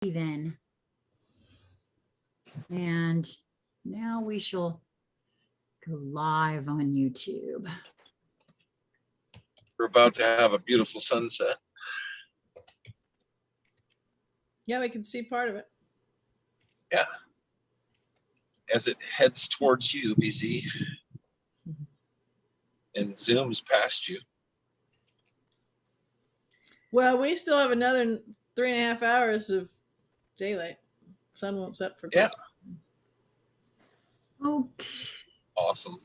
then. And now we shall go live on YouTube. We're about to have a beautiful sunset. Yeah, we can see part of it. Yeah. As it heads towards you, BZ, and zooms past you. Well, we still have another 3.5 hours of daylight. Sun won't set for Yeah. Okay. Awesome.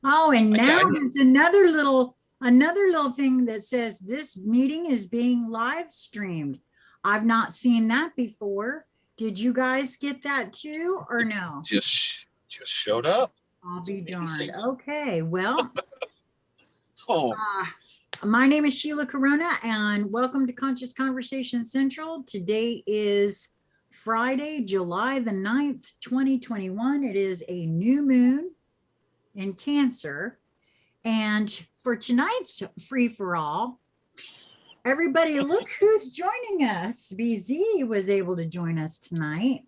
Oh, and now Okay. there's another little thing that says this meeting is being live streamed. I've not seen that before. Did you guys get that too, or no? Just showed up. I'll be darned. Okay, well, Oh, my name is Sheila Corona, and welcome to Conscious Conversation Central. Today is Friday, July the 9th, 2021. It is a new moon in Cancer. And for tonight's free-for-all, everybody, look who's joining us. BZ was able to join us tonight.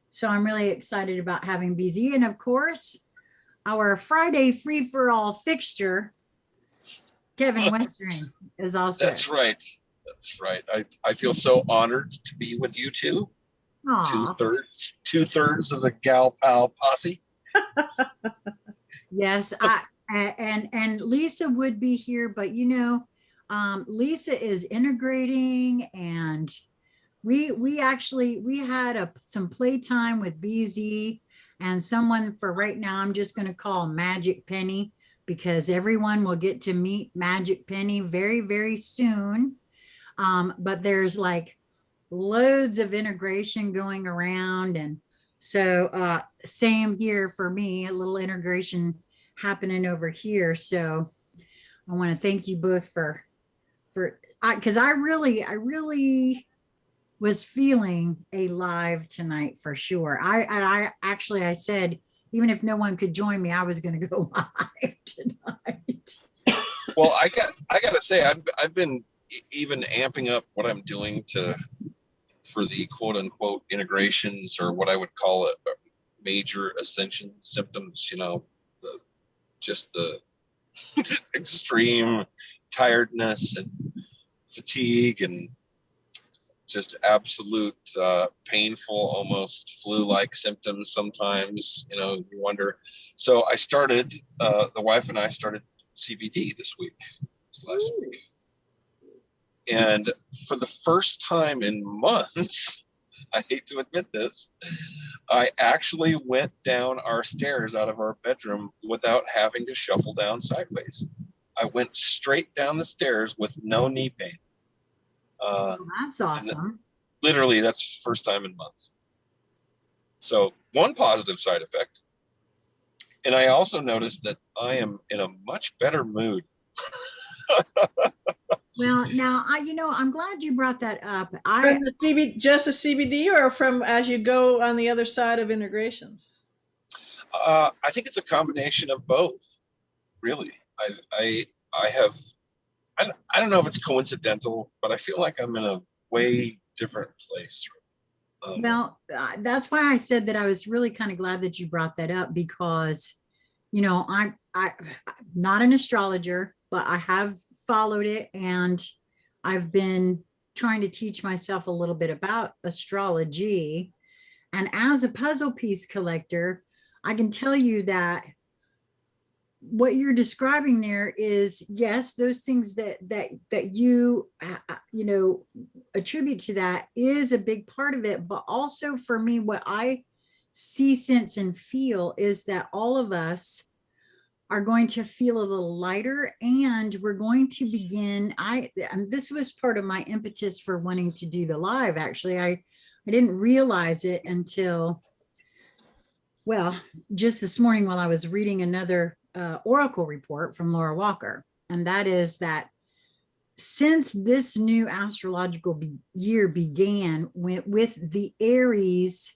So I'm really excited about having BZ. And of course, our Friday free-for-all fixture, Kevin Westring, is also. that's right. That's right. I feel so honored to be with you two. Aw. Two-thirds of the Gal Pal posse. Yes, and Lisa would be here, but you know, Lisa is integrating, and we had some playtime with BZ and someone for right now I'm just going to call Magic Penny, because everyone will get to meet Magic Penny very, very soon. But there's like loads of integration going around, and so same here for me, a little integration happening over here. So I want to thank you both for because I really was feeling a live tonight for sure. I actually, I said, even if no one could join me, I was going to go live tonight. Well, I got to say, I've been even amping up what I'm doing for the quote unquote integrations, or what I would call it, major ascension symptoms, you know, just the extreme tiredness and fatigue and just absolute painful, almost flu-like symptoms sometimes, you know, you wonder. So I started, the wife and I started CBD this last week. And for the first time in months, I hate to admit this, I actually went down our stairs out of our bedroom without having to shuffle down sideways. I went straight down the stairs with no knee pain. That's awesome. Literally, that's first time in months. So one positive side effect. And I also noticed that I am in a much better mood. Well, now I'm glad you brought that up. From the just a CBD, or from as you go on the other side of integrations? I think it's a combination of both, really. I don't know if it's coincidental, but I feel like I'm in a way different place. Well, that's why I said that I was really kind of glad that you brought that up, because, you know, I'm not an astrologer, but I have followed it, and I've been trying to teach myself a little bit about astrology. And as a puzzle piece collector, I can tell you that what you're describing there is, yes, those things that you attribute to that is a big part of it. But also for me, what I see, sense, and feel is that all of us are going to feel a little lighter, and we're going to begin. And this was part of my impetus for wanting to do the live. Actually, I didn't realize it until, well, just this morning while I was reading another oracle report from Laura Walker. And that is that since this new astrological year began with the Aries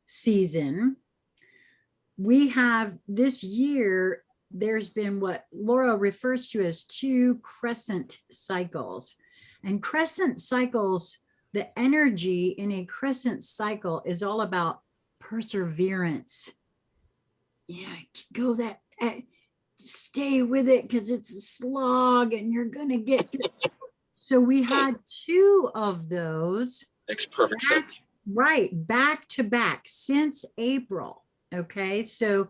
season, we have this year, there's been what Laura refers to as 2 crescent cycles. And crescent cycles the energy in a crescent cycle is all about perseverance. Yeah, go that, stay with it because it's a slog and you're going to get to. So we had two of those. Makes perfect sense. Right, back to back since April. Okay, so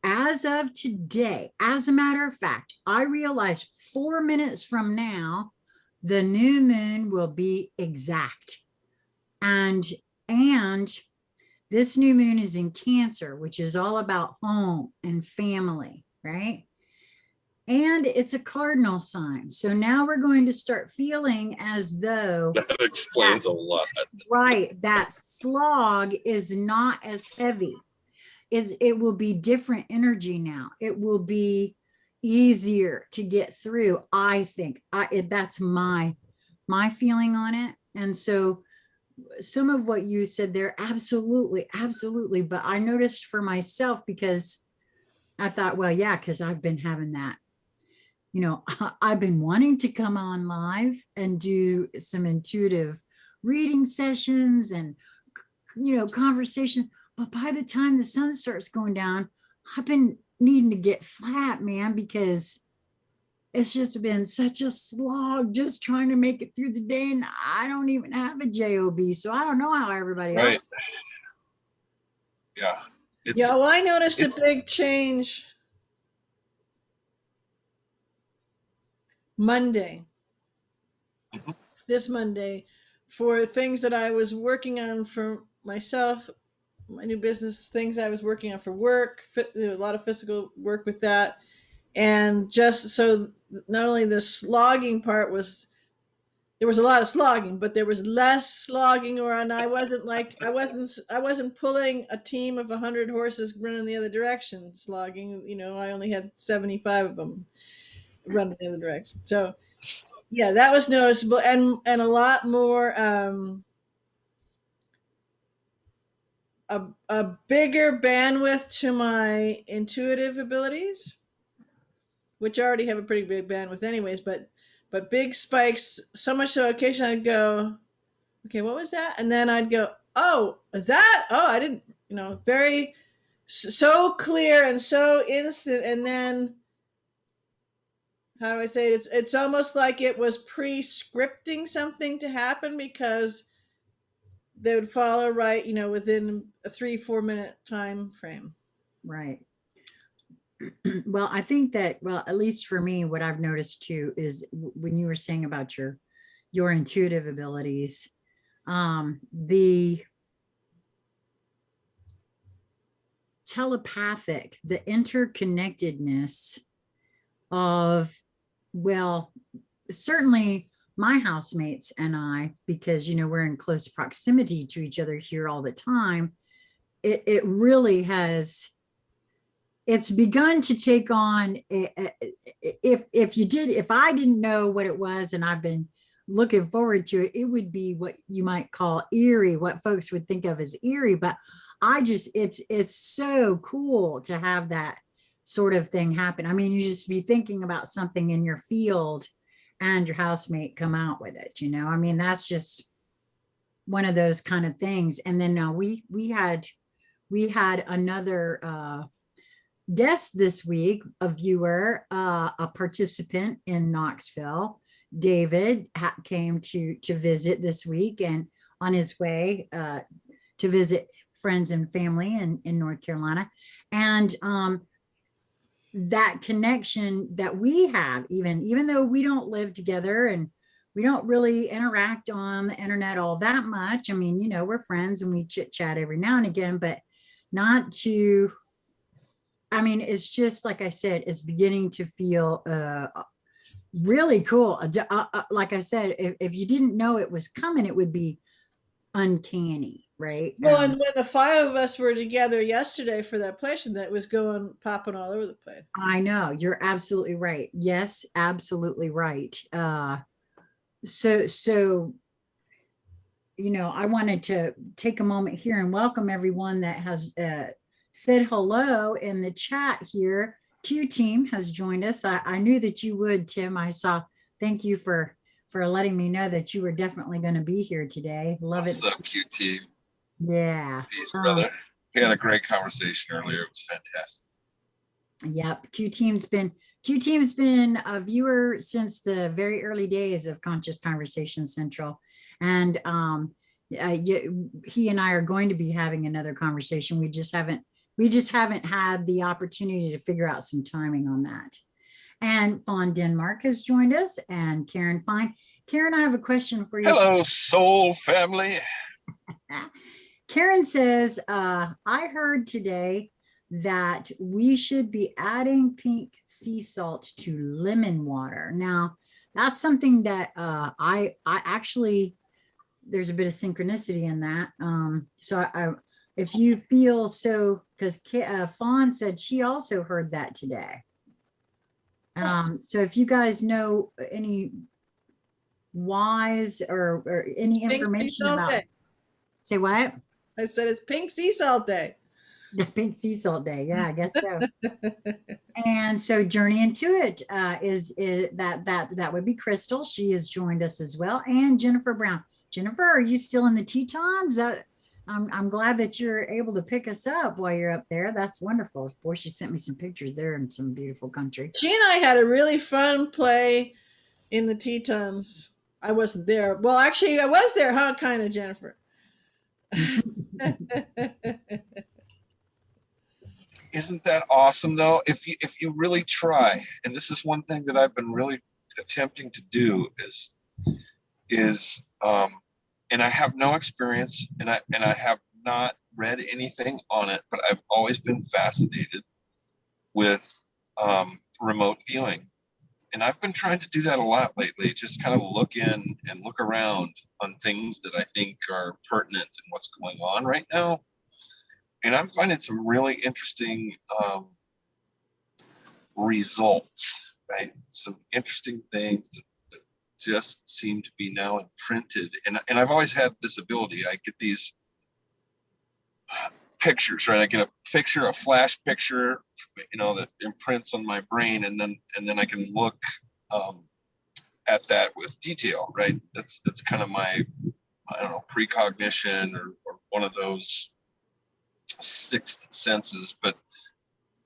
as of today, as a matter of fact, I realized 4 minutes from now, the new moon will be exact. And this new moon is in Cancer, which is all about home and family, right? And it's a cardinal sign. So now we're going to start feeling as though that explains a lot. Right, that slog is not as heavy. It will be different energy now. It will be easier to get through. I think that's my feeling on it. And so some of what you said there, absolutely, absolutely. But I noticed for myself, because I thought, well, yeah, because I've been having that. I've been wanting to come on live and do some intuitive reading sessions and, conversation. But by the time the sun starts going down, I've been needing to get flat, man, because it's just been such a slog just trying to make it through the day. And I don't even have a job. So I don't know how everybody else. Yeah. Yeah. Well, I noticed a big change Monday, this Monday, for things that I was working on for myself, my new business, things I was working on for work, a lot of physical work with that. And just so not only the slogging part was, there was a lot of slogging, but there was less slogging, and I wasn't pulling a team of 100 horses running the other direction slogging. I only had 75 of them running the other direction. So yeah, that was noticeable, and a lot more, a bigger bandwidth to my intuitive abilities, which I already have a pretty big bandwidth anyways, but big spikes, so much so occasionally I'd go, okay, what was that? And then I'd go, oh, is that? Oh, I didn't, very, so clear and so instant. And then, how do I say it? It's almost like it was pre-scripting something to happen, because they would follow right, within a 3-4 minute time frame. Right. Well, I think that, at least for me, what I've noticed too is when you were saying about your intuitive abilities, the telepathic, the interconnectedness of, certainly my housemates and I, because, we're in close proximity to each other here all the time, it really has, it's begun to take on, if I didn't know what it was and I've been looking forward to it, it would be what you might call eerie, what folks would think of as eerie. But it's so cool to have that sort of thing happen. I mean, you just be thinking about something in your field and your housemate come out with it, I mean, that's just one of those kind of things. And then we had another guest this week, a viewer, a participant in Knoxville. David came to visit this week, and on his way to visit friends and family in North Carolina. And that connection that we have, even though we don't live together and we don't really interact on the internet all that much. I mean, we're friends and we chit chat every now and again, but not to, I mean, it's just, like I said, it's beginning to feel really cool. Like I said, if you didn't know it was coming, it would be uncanny, right? Well, and when the 5 of us were together yesterday for that place, and that was popping all over the place. I know, you're absolutely right. Yes, absolutely right. So I wanted to take a moment here and welcome everyone that has said hello in the chat here. Q Team has joined us. I knew that you would, Tim. I saw. Thank you for for letting me know that you were definitely going to be here today. Love What's it. up, QT? Yeah. Peace, brother. We had a great conversation earlier. It was fantastic. Yep. Q-Team's been a viewer since the very early days of Conscious Conversation Central. And he and I are going to be having another conversation. We just haven't had the opportunity to figure out some timing on that. And Fawn Denmark has joined us, and Karen Fine. Karen, I have a question for you. Hello, soul family. Karen says, I heard today that we should be adding pink sea salt to lemon water. Now, that's something that I actually, there's a bit of synchronicity in that. If you feel so, because Fawn said she also heard that today. So if you guys know any wise or any information about, say what? I said it's Pink Sea Salt Day. The Pink Sea Salt Day. Yeah, I guess so. And so Journey into It is that would be Crystal. She has joined us as well, and Jennifer Brown. Jennifer, are you still in the Tetons? I'm glad that you're able to pick us up while you're up there. That's wonderful. Boy, she sent me some pictures there in some beautiful country. She and I had a really fun play in the Tetons. I wasn't there. Well, actually, I was there, huh? Kind of, Jennifer. Isn't that awesome though? If you really try, and this is one thing that I've been really attempting to do is and I have no experience and I have not read anything on it, but I've always been fascinated with remote viewing. And I've been trying to do that a lot lately, just kind of look in and look around on things that I think are pertinent in what's going on right now. And I'm finding some really interesting results, right? Some interesting things that just seem to be now imprinted. And I've always had this ability. I get these pictures, right? I get a picture, a flash picture, that imprints on my brain, and then I can look at that with detail, right? That's kind of my, I don't know, precognition or one of those sixth senses, but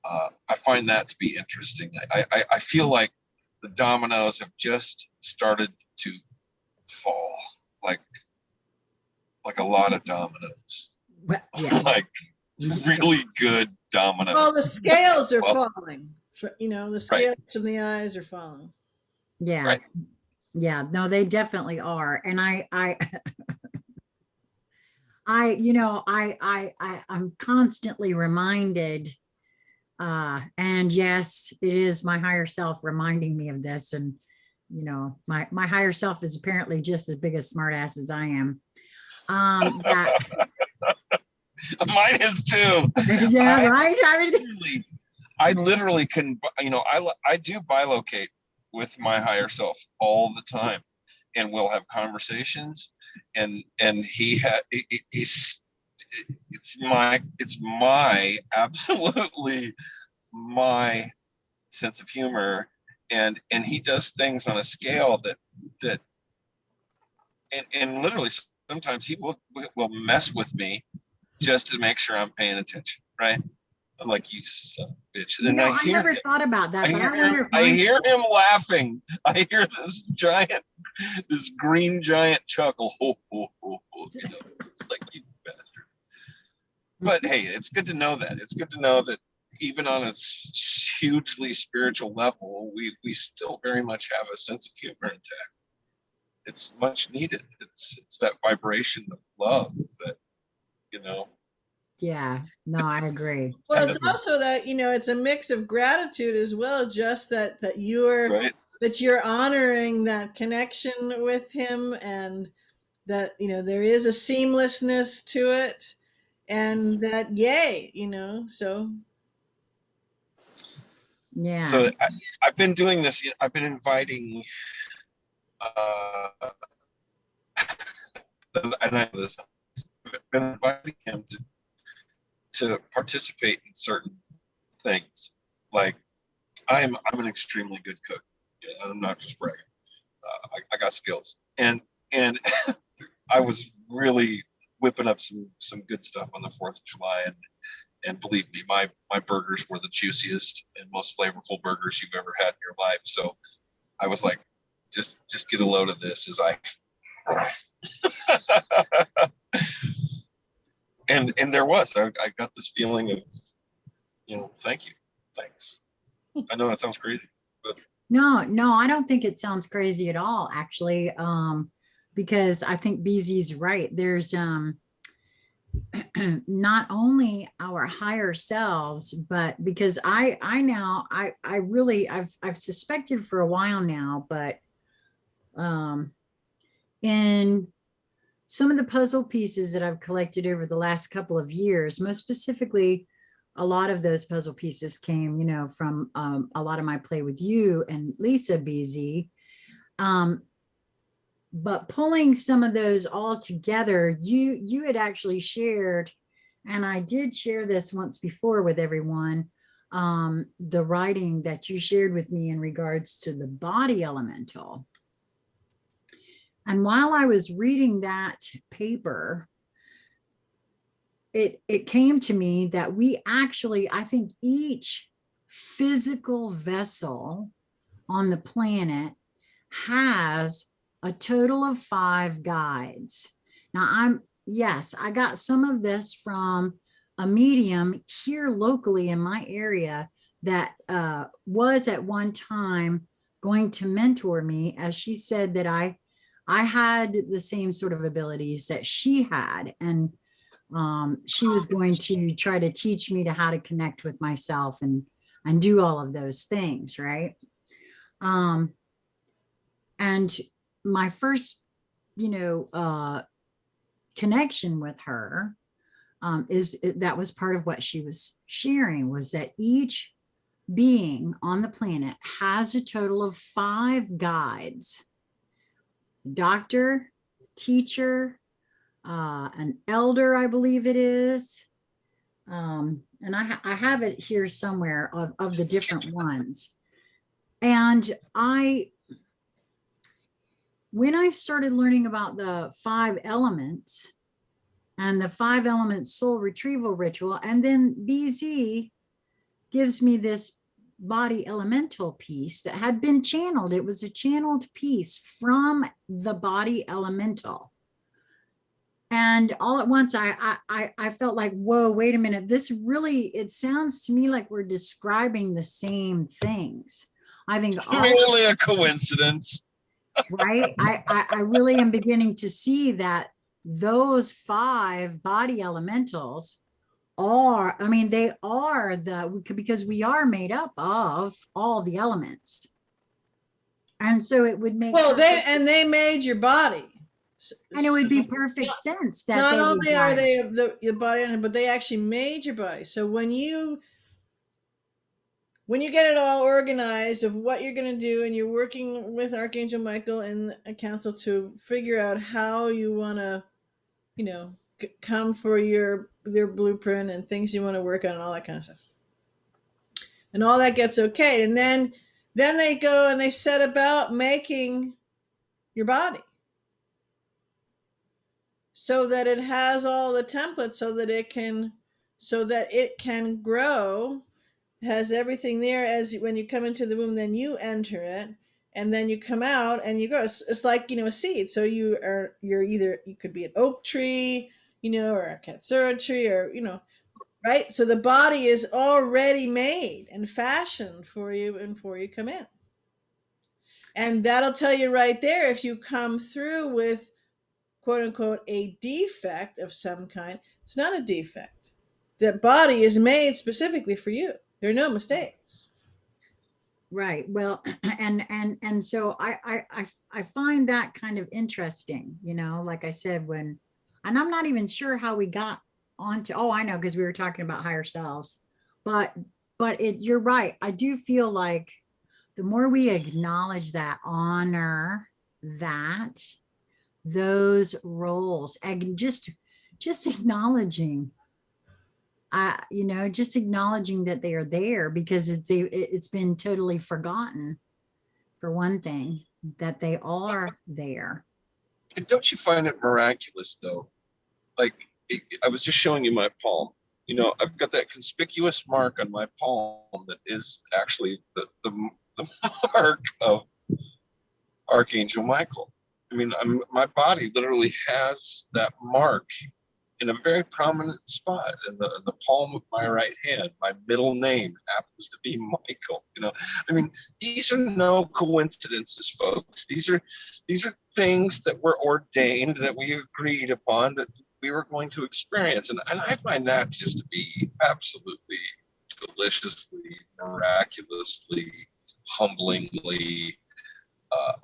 I find that to be interesting. I feel like the dominoes have just started to fall, like a lot of dominoes. Well, yeah. Like really good dominoes. Well, the scales are falling. The scales from the eyes are falling. Yeah. Right. Yeah. No, they definitely are. And I'm constantly reminded, and yes, it is my higher self reminding me of this. And, my higher self is apparently just as big a smartass as I am. Mine is too. Yeah, right. I literally can, I do bilocate with my higher self all the time, and we'll have conversations, and it's my absolutely my sense of humor, and he does things on a scale that and literally sometimes he will mess with me just to make sure I'm paying attention, right? I'm like, you son of a bitch. And then I never thought about that. I hear him laughing. I hear this green giant chuckle. Ho, ho, ho, ho. It's like, you bastard. But hey, it's good to know that. It's good to know that even on a hugely spiritual level, we still very much have a sense of humor intact. It's much needed. It's that vibration of love that, Yeah, no, I agree. Well, it's also that, it's a mix of gratitude as well, just that you're right. that you're honoring that connection with him, and that, there is a seamlessness to it, and that, yay, so. Yeah. So I've been doing this. I've been inviting, and I know this, I've been inviting him to participate in certain things. Like I'm an extremely good cook. I'm not just bragging. I got skills, and I was really whipping up some good stuff on the 4th of July, and believe me, my burgers were the juiciest and most flavorful burgers you've ever had in your life. So I was like, just get a load of this as I and there was I got this feeling of, thank you, thanks. I know that sounds crazy, but No, I don't think it sounds crazy at all, actually. Because I think BZ's right. There's not only our higher selves, but because I really I've suspected for a while now, but in some of the puzzle pieces that I've collected over the last couple of years, most specifically, a lot of those puzzle pieces came, from a lot of my play with you and Lisa BZ. But pulling some of those all together, you had actually shared, and I did share this once before with everyone, the writing that you shared with me in regards to the body elemental. And while I was reading that paper, it came to me that we actually, I think each physical vessel on the planet has a total of 5 guides. Now yes, I got some of this from a medium here locally in my area that was at one time going to mentor me, as she said that I had the same sort of abilities that she had. And she was going to try to teach me to how to connect with myself and do all of those things, right? And my first, connection with her that was part of what she was sharing, was that each being on the planet has a total of 5 guides: doctor, teacher, an elder, I believe it is. And I have it here somewhere of the different ones. And when I started learning about the 5 elements and the 5 elements soul retrieval ritual, and then BZ gives me this body elemental piece that had been channeled. It was a channeled piece from the body elemental. And all at once, I felt like, whoa, wait a minute. This really, it sounds to me like we're describing the same things. I think really a coincidence, right? I really am beginning to see that those 5 body elementals are, they are because we are made up of all the elements. And so it would make they made your body. And it would be perfect sense that not only are they the body, but they actually made your body. So when you get it all organized of what you're going to do, and you're working with Archangel Michael and a council to figure out how you want to, come for their blueprint and things you want to work on and all that kind of stuff. And all that gets okay. And then they go and they set about making your body, so that it has all the templates, so that it can grow. It has everything there. As when you come into the womb, then you enter it, and then you come out and you go. It's like, a seed. So you're either, you could be an oak tree, or a katsura tree, or right. So the body is already made and fashioned for you, and before you come in. And that'll tell you right there if you come through with, quote unquote, a defect of some kind. It's not a defect. The body is made specifically for you. There are no mistakes. Right. Well, and so I find that kind of interesting, like I said, and I'm not even sure how we got onto, I know, because we were talking about higher selves, but you're right. I do feel like the more we acknowledge that, honor that, those roles, and just acknowledging, just acknowledging that they are there, because it's been totally forgotten, for one thing. that they are there. And don't you find it miraculous though? Like I was just showing you my palm. You know, I've got that conspicuous mark on my palm that is actually the mark of Archangel Michael. I mean, my body literally has that mark in a very prominent spot in the palm of my right hand. My middle name happens to be Michael. You know, I mean, these are no coincidences, folks. These are things that were ordained, that we agreed upon, that we were going to experience, and I find that just to be absolutely deliciously, miraculously, humblingly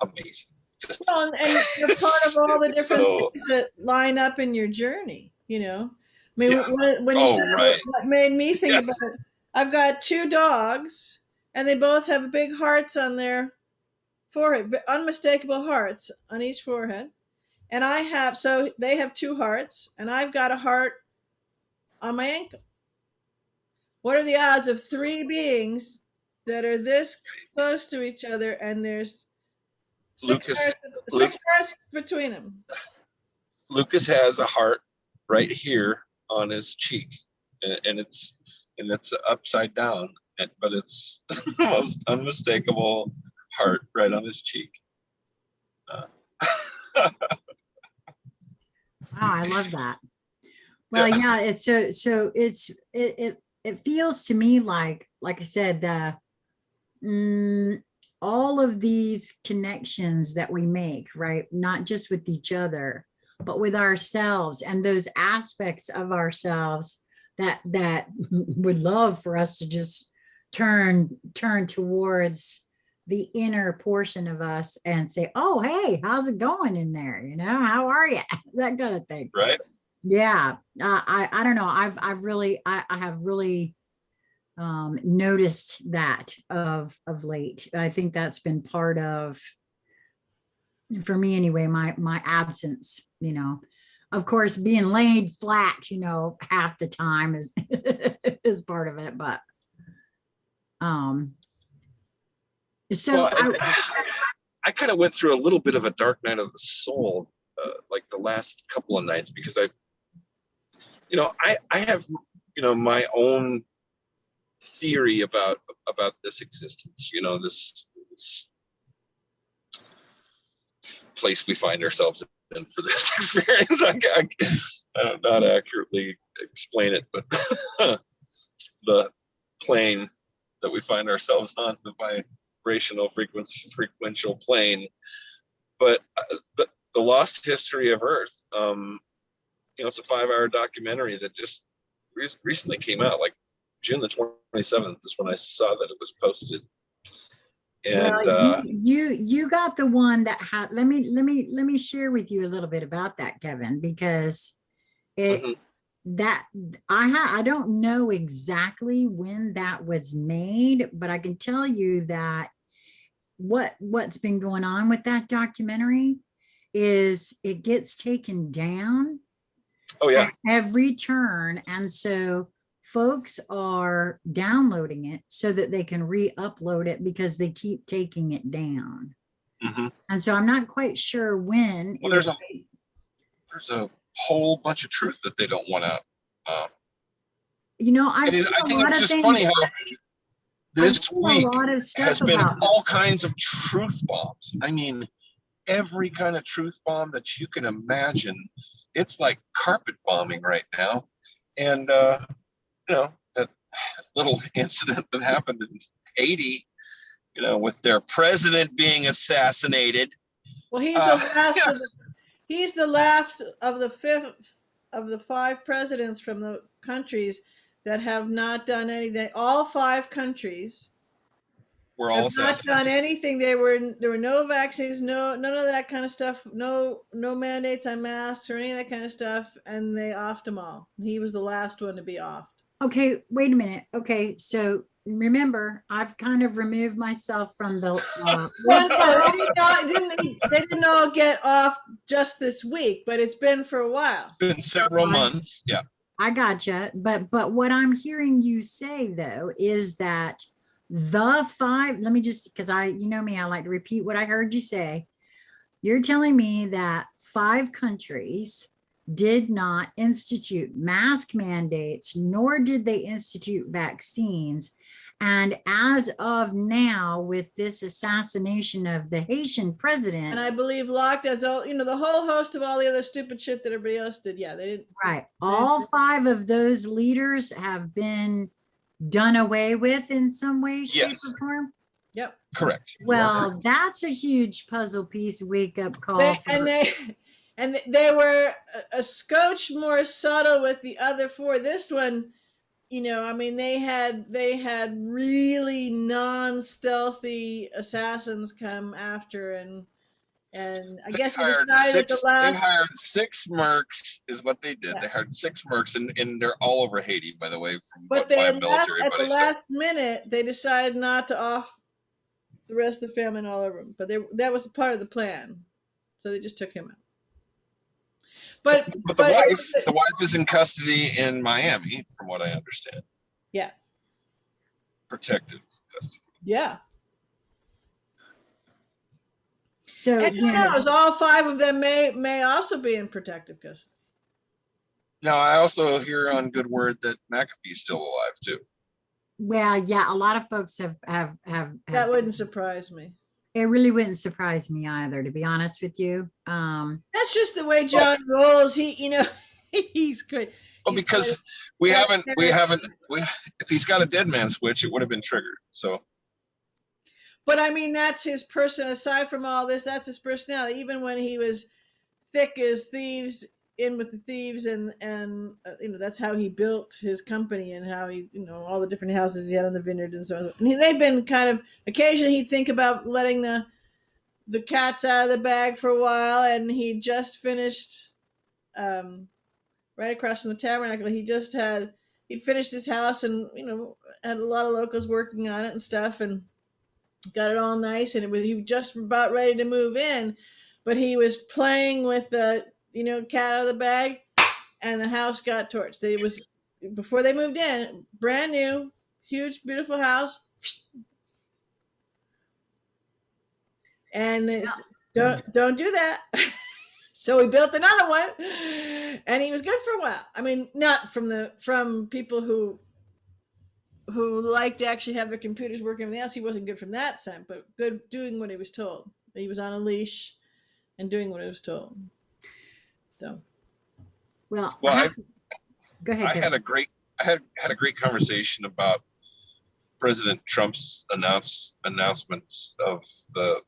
amazing. Just, Well, and they're part of all the different so, things that line up in your journey, you know. I mean, yeah. when you said Right. what made me think Yeah. about it, I've got two dogs, and they both have big hearts on their forehead, unmistakable hearts on each forehead. And so they have two hearts, and I've got a heart on my ankle. What are the odds of three beings that are this close to each other, and there's Lucas, six hearts between them? Lucas has a heart right here on his cheek, and it's upside down, but it's the most unmistakable heart right on his cheek. Wow, I love that. Well, yeah, it's so it feels to me like I said, all of these connections that we make, right? Not just with each other, but with ourselves and those aspects of ourselves that would love for us to just turn towards the inner portion of us and say, oh, hey, how's it going in there? You know, how are you? That kind of thing. Right. Yeah. I don't know. I have really noticed that of late. I think that's been part of, for me anyway, my absence, you know. Of course, being laid flat, you know, half the time is is part of it, but so well, I kind of went through a little bit of a dark night of the soul, like the last couple of nights, because I have, you know, my own theory about this existence, you know, this place we find ourselves in for this experience. I don't know how to accurately explain it, but the plane that we find ourselves on, the vibrational frequential plane, but the lost history of Earth. You know, it's a 5-hour documentary that just recently came out, like June the 27th is when I saw that it was posted. And well, you got the one that had, let me share with you a little bit about that, Kevin, because it that I don't know exactly when that was made, but I can tell you that what's been going on with that documentary is it gets taken down at every turn, and so folks are downloading it so that they can re-upload it because they keep taking it down. And so I'm not quite sure when. Well, there's a whole bunch of truth that they don't want to. You know, I think it's just funny how this week has been all kinds of truth bombs. I mean, every kind of truth bomb that you can imagine. It's like carpet bombing right now. And you know, that little incident that happened in Haiti, you know, with their president being assassinated. Well, he's the last he's the last of the fifth of the 5 presidents from the countries that have not done anything. All 5 countries have not done anything. There were no vaccines, none of that kind of stuff, no mandates on masks or any of that kind of stuff, and they offed them all. He was the last one to be offed. Okay, wait a minute. Okay, so remember, I've kind of removed myself from the. They didn't all get off just this week, but it's been for a while. It's been several months. Yeah, I gotcha. But what I'm hearing you say though is that The five, let me just, because you know me, I like to repeat what I heard you say. You're telling me that 5 countries did not institute mask mandates, nor did they institute vaccines. And as of now, with this assassination of the Haitian president, And I believe lockdowns, all the whole host of all the other stupid shit that everybody else did. Yeah, they didn't. right, all 5 of those leaders have been done away with in some way, shape, Yes, or form. Yep. correct. You are Well, correct. that's a huge puzzle piece wake up call. They were a scotch more subtle with the other 4. This one, I mean, they had really non-stealthy assassins come after, and I guess they decided at the They last. hired 6 mercs is what they did. Yeah. They hired 6 mercs, and they're all over Haiti, by the way, from But what my military at the buddies told me. last minute, they decided not to off the rest of the family and all of them. But that was part of the plan, so they just took him out. But the wife is in custody in Miami, from what I understand. Yeah. Protective custody. Yeah. So, and who knows? All 5 of them may also be in protective custody. Now, I also hear on good word that McAfee's still alive too. well, yeah, a lot of folks have That wouldn't surprise me. It really wouldn't surprise me either, to be honest with you. That's just the way John rolls. He's great. Well, because if he's got a dead man switch, it would have been triggered. So, but I mean, that's his person. Aside from all this, that's his personality. Even when he was thick as thieves, in with the thieves, and that's how he built his company, and how he, all the different houses he had on the vineyard and so on. And they've been kind of, occasionally he'd think about letting the cats out of the bag for a while, and he just finished right across from the tabernacle. He'd finished his house, and had a lot of locals working on it and stuff, and got it all nice, and he was just about ready to move in, but he was playing with the cat out of the bag, and the house got torched. Before they moved in, brand new, huge, beautiful house, and don't do that. So we built another one, and he was good for a while. I mean, not from people who like to actually have their computers working everything else. He wasn't good from that sense, but good doing what he was told. He was on a leash and doing what he was told. So, well, go ahead. I had a great conversation about President Trump's announcements of the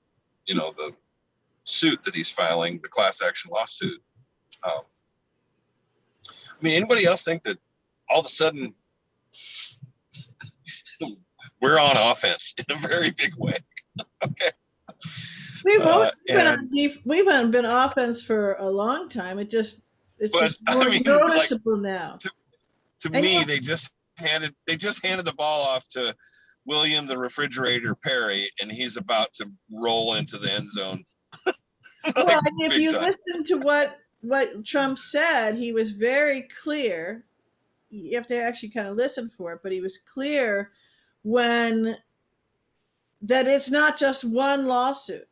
suit that he's filing, the class action lawsuit. I mean, anybody else think that all of a sudden we're on offense in a very big way? Okay. We've been offense for a long time. It's just more noticeable now. To me, they just handed the ball off to William the Refrigerator Perry, and he's about to roll into the end zone. Well, if you listen to what Trump said, he was very clear. You have to actually kind of listen for it, but he was clear that it's not just one lawsuit.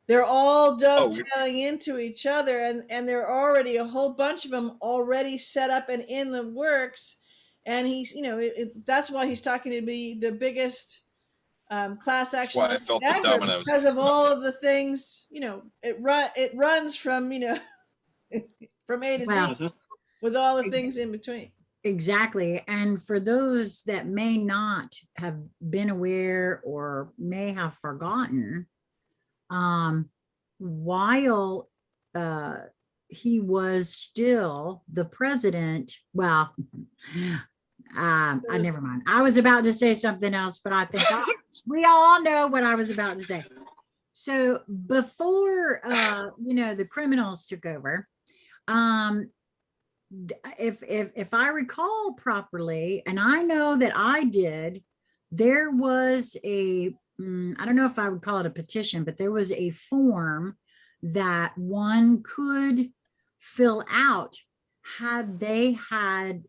They're all dovetailing into each other, and there are already a whole bunch of them already set up and in the works. And he's, that's why he's talking to be the biggest class action ever, because of all of the things. It runs from from A to Z, with all the things in between. Exactly. And for those that may not have been aware or may have forgotten, while he was still the president, well, never mind. I was about to say something else, but I think we all know what I was about to say. So before, the criminals took over, if I recall properly, and I know that I did, there was I don't know if I would call it a petition, but there was a form that one could fill out had they had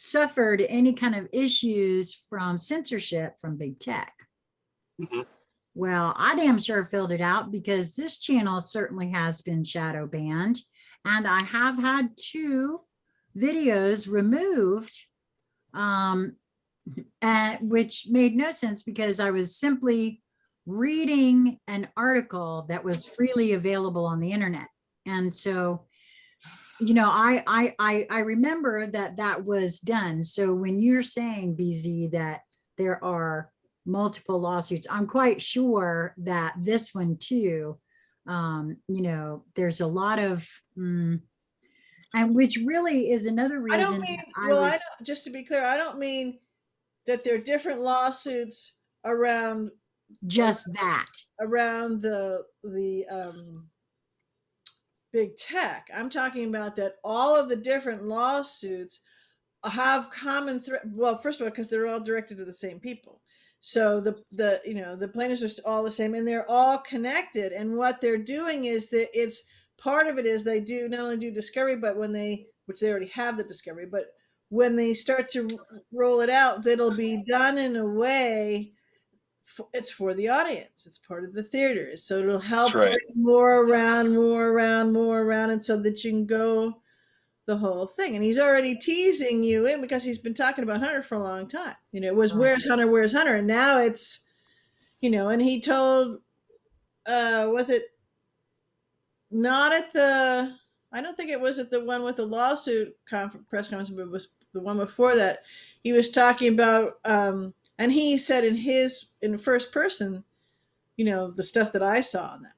suffered any kind of issues from censorship from big tech. Mhm. Well, I damn sure filled it out because this channel certainly has been shadow banned. And I have had 2 videos removed, which made no sense because I was simply reading an article that was freely available on the internet. And so, you know, I remember that was done. So when you're saying, BZ, that there are multiple lawsuits, I'm quite sure that this one too, you know, there's a lot of, and which really is another I don't reason mean, that I well, I was don't, just to be clear, I don't mean that there are different lawsuits around just that. around the big tech. I'm talking about that all of the different lawsuits have common threat. Well, first of all, because they're all directed to the same people. So the you know, the plaintiffs are all the same, and they're all connected. And what they're doing is that it's part of it is they do not only do discovery, but when they, which they already have the discovery, but when they start to roll it out, that'll be done in a way, it's for the audience. It's part of the theater, so it'll That's help right. bring more around, more around, more around, and so that you can go the whole thing. And he's already teasing you in because he's been talking about Hunter for a long time. You know, it was Right. where's Hunter? And now it's, you know, and he told, was it not at the, I don't think it was at the one with the lawsuit press conference, but it was the one before that. He was talking about, and he said in first person, you know, the stuff that I saw on that.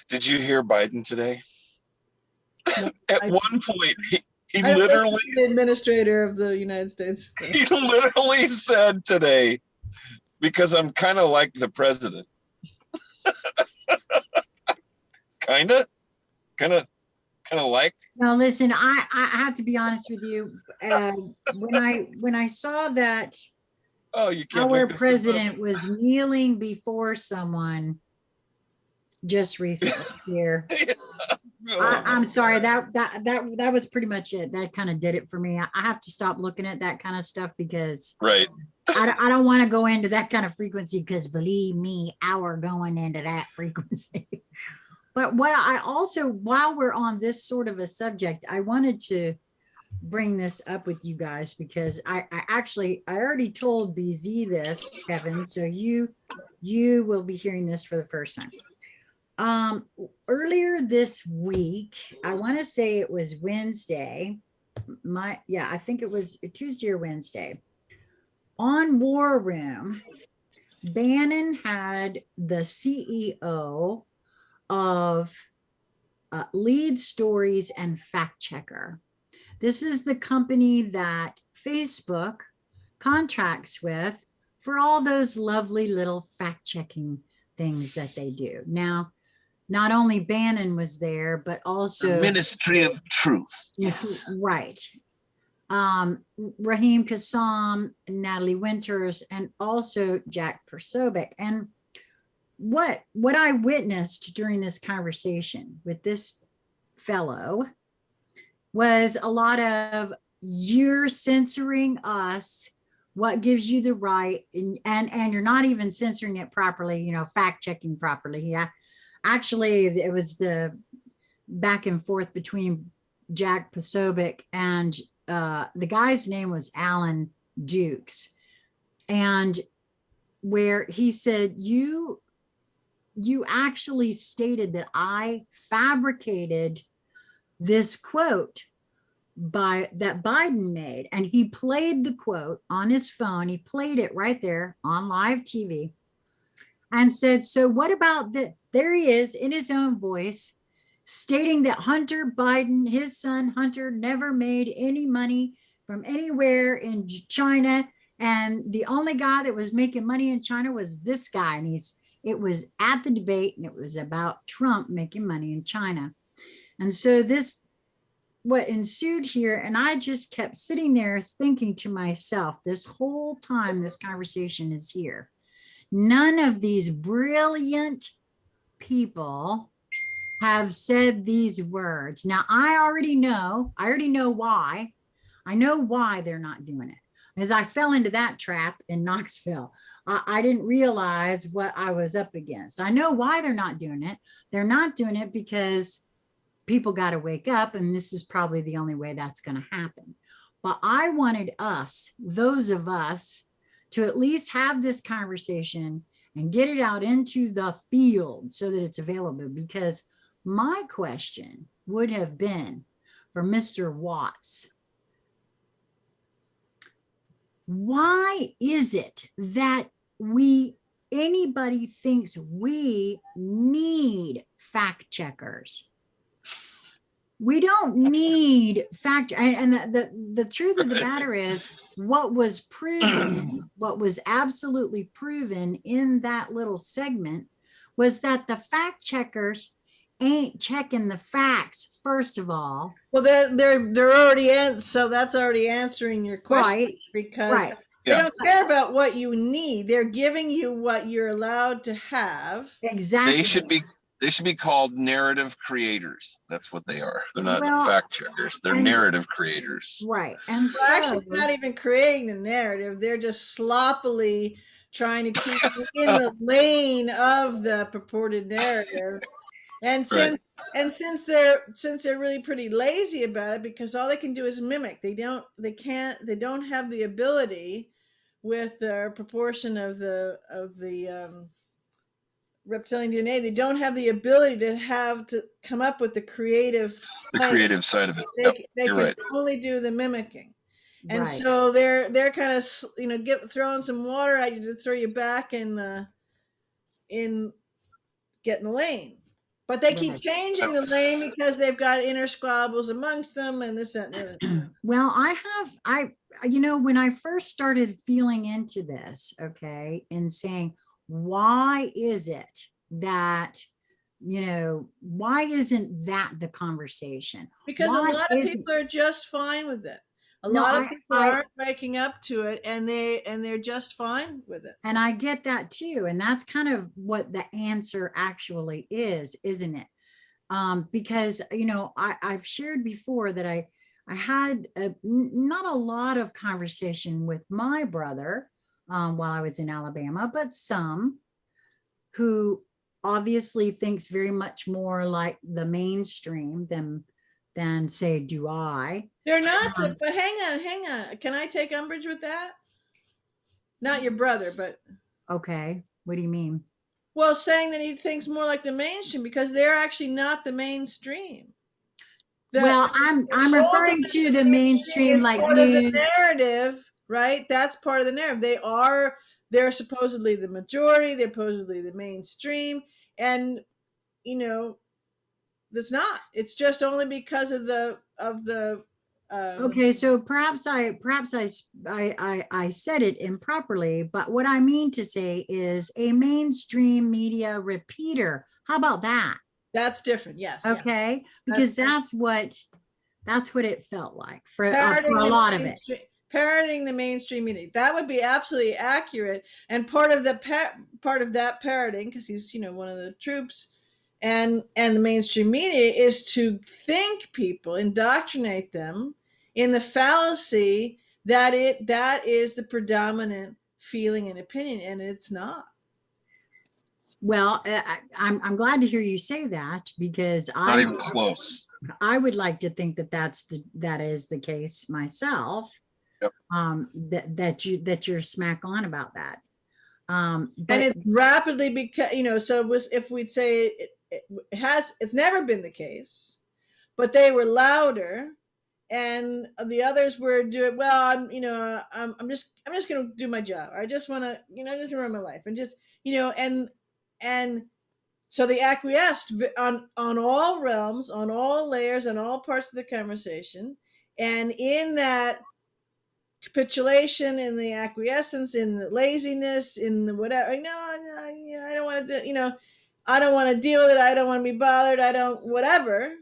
Did you hear Biden today? No, At I, one point, he I don't listen literally to the administrator of the United States. So. he literally said today, because I'm kind of like the president, kind of like. Now, listen, I have to be honest with you. When I saw that Oh, you can't our make this stuff up. president was kneeling before someone just recently here, I'm sorry, that was pretty much it. That kind of did it for me. I have to stop looking at that kind of stuff because Right. I don't want to go into that kind of frequency, because believe me, our going into that frequency. But what I also, while we're on this sort of a subject, I wanted to bring this up with you guys because I already told BZ this, Kevin, so you will be hearing this for the first time. Earlier this week, I want to say it was Wednesday. I think it was Tuesday or Wednesday. On War Room, Bannon had the CEO of Lead Stories and Fact Checker. This is the company that Facebook contracts with for all those lovely little fact checking things that they do. Now, not only Bannon was there, but also the Ministry of Truth. Yes. Right. Raheem Kassam, Natalie Winters, and also Jack Persobic. And what I witnessed during this conversation with this fellow was a lot of, you're censoring us, what gives you the right, and you're not even censoring it properly, you know, fact checking properly. Yeah, actually it was the back and forth between Jack Posobiec and the guy's name was Alan Dukes, and where he said, you actually stated that I fabricated this quote that Biden made, and he played the quote on his phone. He played it right there on live TV and said, so what about that? There he is in his own voice stating that Hunter Biden, his son Hunter, never made any money from anywhere in China, and the only guy that was making money in China was this guy. And it was at the debate, and it was about Trump making money in China. And so this, what ensued here, and I just kept sitting there thinking to myself, this whole time this conversation is here, none of these brilliant people have said these words. Now, I already know why, I know why they're not doing it. As I fell into that trap in Knoxville, I didn't realize what I was up against. I know why they're not doing it. They're not doing it because people got to wake up, and this is probably the only way that's going to happen. But I wanted us, those of us, to at least have this conversation and get it out into the field so that it's available. Because my question would have been for Mr. Watts: why is it that anybody thinks we need fact checkers? We don't need fact, and the truth of the matter is, what was proven, what was absolutely proven in that little segment was that the fact checkers ain't checking the facts, first of all. Well, they're already so that's already answering your question, Right, because right. they Yeah. don't care about what you need. They're giving you what you're allowed to have. Exactly. They should be called narrative creators. That's what they are. They're not Well, fact checkers. They're and- narrative creators. right. And They're actually so, not even creating the narrative. They're just sloppily trying to keep you in the lane of the purported narrative. And Right. since they're really pretty lazy about it, because all they can do is mimic. They don't have the ability, with their proportion of the reptilian DNA, they don't have the ability to come up with the creative The plan. creative side of it. They, Yep, they you're can right. only do the mimicking. And right. so they're kind of, throwing some water at you to throw you back in getting the lane. But they keep Right. changing the lane because they've got inner squabbles amongst them, and this, that, and the other. Well, when I first started feeling into this, okay, and saying, why is it that, why isn't that the conversation? Because Why a lot of isn't- people are just fine with it. A No, lot of people aren't waking up to it, and they're just fine with it. And I get that too. And that's kind of what the answer actually is, isn't it? Because, I've shared before that I had not a lot of conversation with my brother while I was in Alabama, but some who obviously thinks very much more like the mainstream than say, do I. They're not, but hang on. Can I take umbrage with that? Not your brother, but Okay. What do you mean? well, saying that he thinks more like the mainstream, because they're actually not the mainstream. Well, I'm referring to the mainstream, like part of the news. narrative, right? That's part of the narrative. They're supposedly the majority. They're supposedly the mainstream, and that's not. It's just only because of the Okay, so perhaps I said it improperly, but what I mean to say is a mainstream media repeater. How about that? That's different. Yes. Okay, because that's what it felt like for a Parroting lot of it. Parroting the mainstream media. That would be absolutely accurate. And part of that parroting, because he's one of the troops, and the mainstream media, is to indoctrinate them in the fallacy that is the predominant feeling and opinion, and it's not. Well, I'm glad to hear you say that, because Not even close. I would like to think that that is the case myself. Yep. That you're smack on about that. And it's rapidly if we'd say it's never been the case, but they were louder, and the others were doing well. I'm just going to do my job. I just want to just run my life, and just and so they acquiesced on all realms, on all layers, on all parts of the conversation, and in that capitulation, in the acquiescence, in the laziness, in the whatever. No, I don't want to do. I don't want to deal with it. I don't want to be bothered. I don't whatever.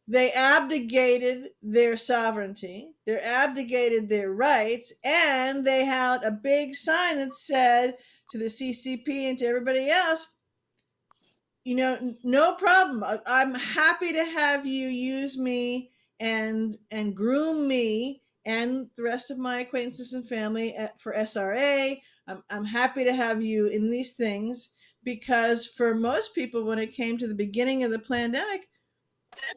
They abdicated their sovereignty. They abdicated their rights, and they had a big sign that said to the CCP and to everybody else, no problem. I'm happy to have you use me and groom me and the rest of my acquaintances and family for SRA. I'm happy to have you in these things, because for most people, when it came to the beginning of the pandemic,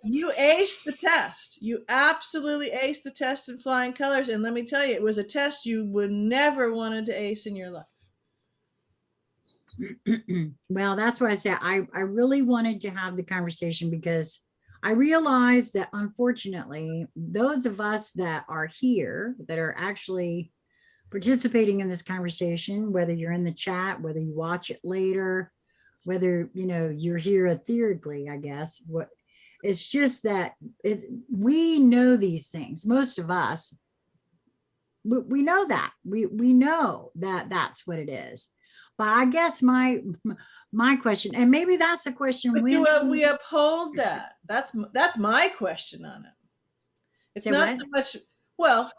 you aced the test. You absolutely aced the test in flying colors. And let me tell you, it was a test you would never wanted to ace in your life. Well, that's why I said I really wanted to have the conversation, because I realized that unfortunately, those of us that are here, that are actually participating in this conversation, whether you're in the chat, whether you watch it later, whether you're here etherically, I guess, what it's just that we know these things. Most of us, we know that we know that that's what it is. But I guess my question, and maybe that's a question But we uphold that. That's my question on it. It's not so much, well,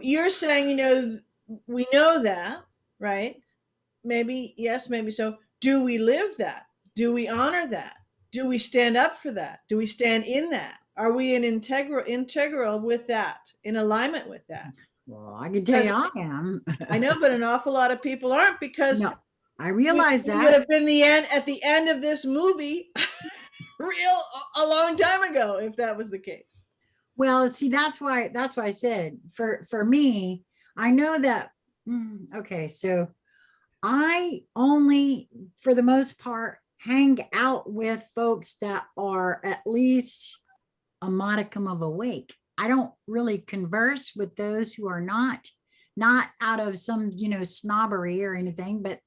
you're saying, we know that, right? Maybe yes, maybe so. Do we live that? Do we honor that? Do we stand up for that? Do we stand in that? Are we integral with that, in alignment with that? Well, I can tell you I am. I know, but an awful lot of people aren't, because no, I realize that would have been at the end of this movie a long time ago if that was the case. Well, see, that's why I said for me, I know that. Okay, so I only, for the most part, hang out with folks that are at least a modicum of awake. I don't really converse with those who are not out of some, snobbery or anything, but,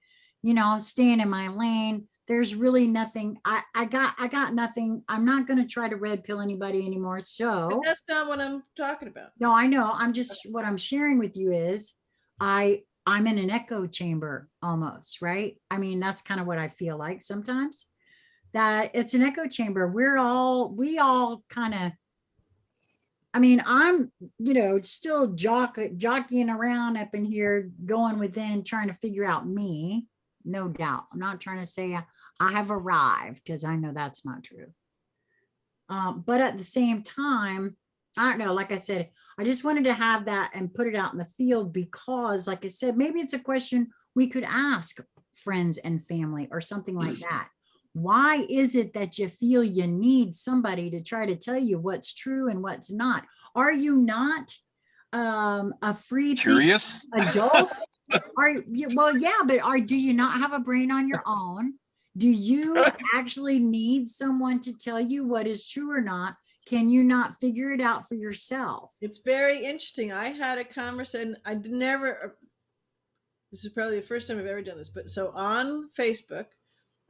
staying in my lane. There's really nothing. I got nothing. I'm not going to try to red pill anybody anymore. So but that's not what I'm talking about. No, I know. I'm just, what I'm sharing with you is I'm in an echo chamber almost, right? I mean, that's kind of what I feel like sometimes, that it's an echo chamber. We all kind of, I mean, I'm, still jockeying around up in here, going within, trying to figure out me, no doubt. I'm not trying to say I have arrived, because I know that's not true. But at the same time, I don't know, like I said, I just wanted to have that and put it out in the field, because like I said, maybe it's a question we could ask friends and family or something like that. Why is it that you feel you need somebody to try to tell you what's true and what's not? Are you not a free curious adult? Are you, well, yeah, but do you not have a brain on your own? Do you actually need someone to tell you what is true or not? Can you not figure it out for yourself? It's very interesting. I had a conversation. This is probably the first time I've ever done this, but so on Facebook,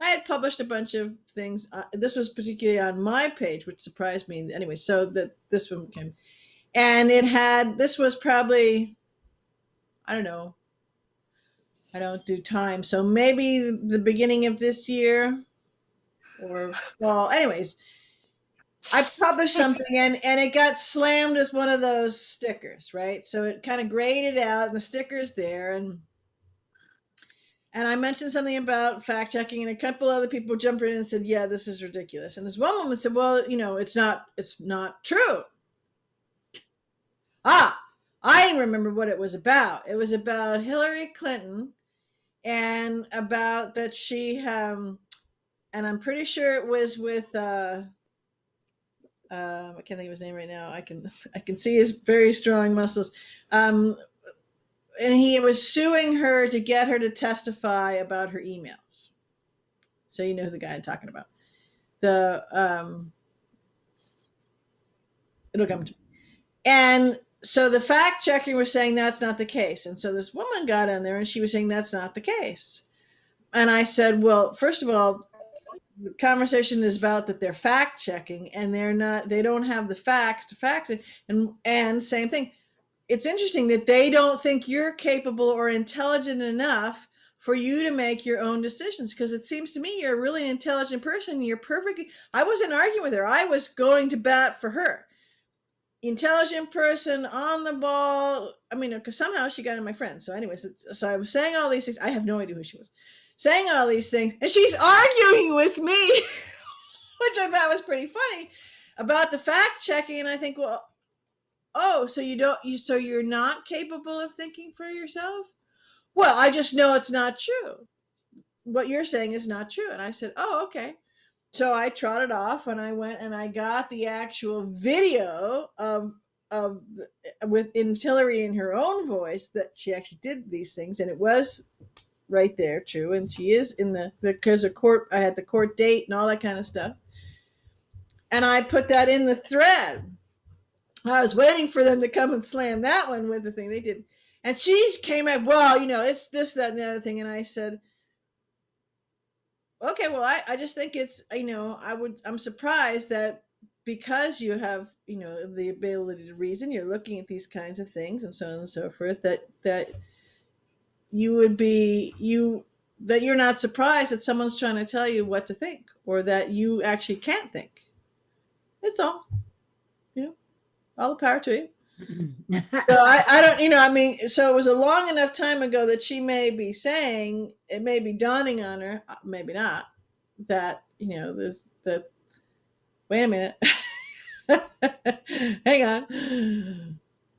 I had published a bunch of things. This was particularly on my page, which surprised me. Anyway, so that this one came, and this was probably, I don't know, I don't do time. So maybe the beginning of this year or fall. Anyways, I published something and it got slammed with one of those stickers, right? So it kind of graded out and the sticker's there. And I mentioned something about fact checking, and a couple other people jumped in and said, yeah, this is ridiculous. And this one woman said, well, it's not true. I remember what it was about. It was about Hillary Clinton, and about that she, and I'm pretty sure it was with, I can't think of his name right now. I can see his very strong muscles. And he was suing her to get her to testify about her emails. So you know who the guy I'm talking about. It'll come to me. And so the fact checking was saying that's not the case. And so this woman got in there and she was saying that's not the case. And I said, well, first of all, the conversation is about that they're fact checking and they don't have the facts to fact it. And same thing. It's interesting that they don't think you're capable or intelligent enough for you to make your own decisions, because it seems to me you're a really intelligent person. You're perfect. I wasn't arguing with her. I was going to bat for her. Intelligent person, on the ball. I mean, because somehow she got in my friends. So anyways, so I was saying all these things. I have no idea who she was. Saying all these things, and she's arguing with me, which I thought was pretty funny. about the fact checking, and I think, well, oh, so so you're not capable of thinking for yourself? Well, I just know it's not true. What you're saying is not true. And I said, oh, okay. So I trotted off and I went and I got the actual video of with in Hillary in her own voice that she actually did these things, and it was right there true. And she is in the because of court. I had the court date and all that kind of stuff, and I put that in the thread. I was waiting for them to come and slam that one with the thing they did, and she came at, well, it's this, that, and the other thing, and I said, okay, well, I just think it's, I'm surprised that because you have, the ability to reason, you're looking at these kinds of things and so on and so forth, that you would be, that you're not surprised that someone's trying to tell you what to think, or that you actually can't think. It's all, all the power to you. So I don't, so it was a long enough time ago that she may be saying, it may be dawning on her, maybe not, that, there's the, wait a minute. Hang on.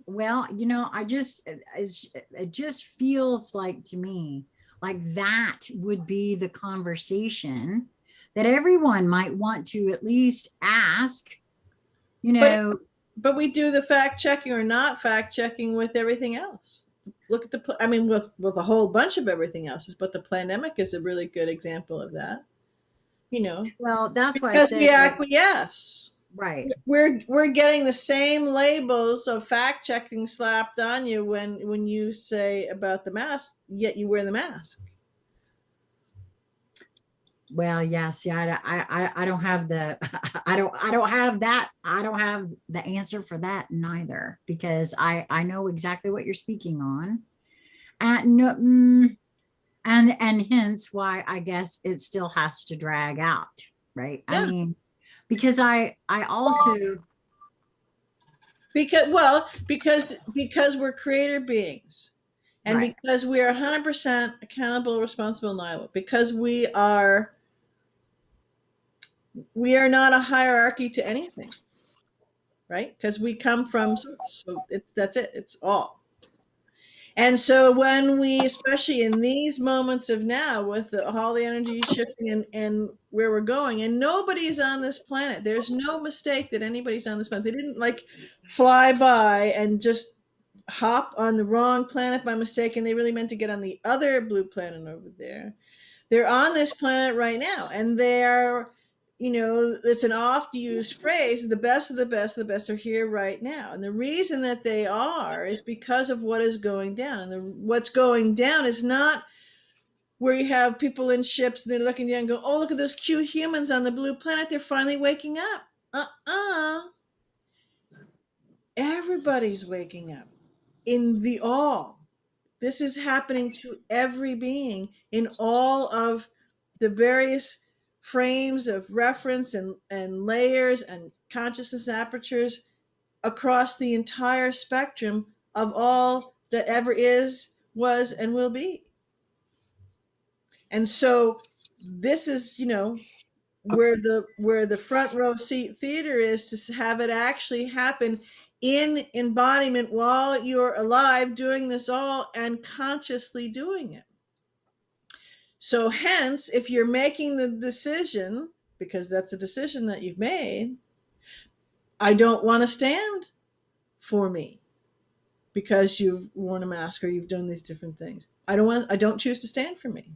Well, it just feels like to me, like that would be the conversation that everyone might want to at least ask, But we do the fact checking or not fact checking with everything else. Look at with a whole bunch of everything else, but the pandemic is a really good example of that. Well, that's why I because said, we acquiesce. right. We're getting the same labels of fact checking slapped on you when you say about the mask, yet you wear the mask. Well, yeah. See, I don't have the, I don't have that. I don't have the answer for that neither, because I know exactly what you're speaking on, and no, and hence why I guess it still has to drag out, right? Yeah. I mean, because I also, because we're creator beings, and right. because we are 100% accountable, responsible, and liable, because we are not a hierarchy to anything, right? Because we come from source, so that's it. It's all. And so when we, especially in these moments of now, with all the energy shifting and where we're going, and nobody's on this planet, there's no mistake that anybody's on this planet. They didn't like fly by and just hop on the wrong planet by mistake, and they really meant to get on the other blue planet over there. They're on this planet right now, and they're, it's an oft used phrase, the best of the best of the best are here right now. And the reason that they are is because of what is going down. And what's going down is not where you have people in ships and they're looking down and go, oh, look at those cute humans on the blue planet. They're finally waking up. Everybody's waking up in the all. This is happening to every being in all of the various frames of reference and layers and consciousness apertures across the entire spectrum of all that ever is, was, and will be. And so this is, where the front row seat theater is, to have it actually happen in embodiment while you're alive, doing this all and consciously doing it. So hence, if you're making the decision, because that's a decision that you've made, I don't want to stand for me because you've worn a mask or you've done these different things. I don't choose to stand for me.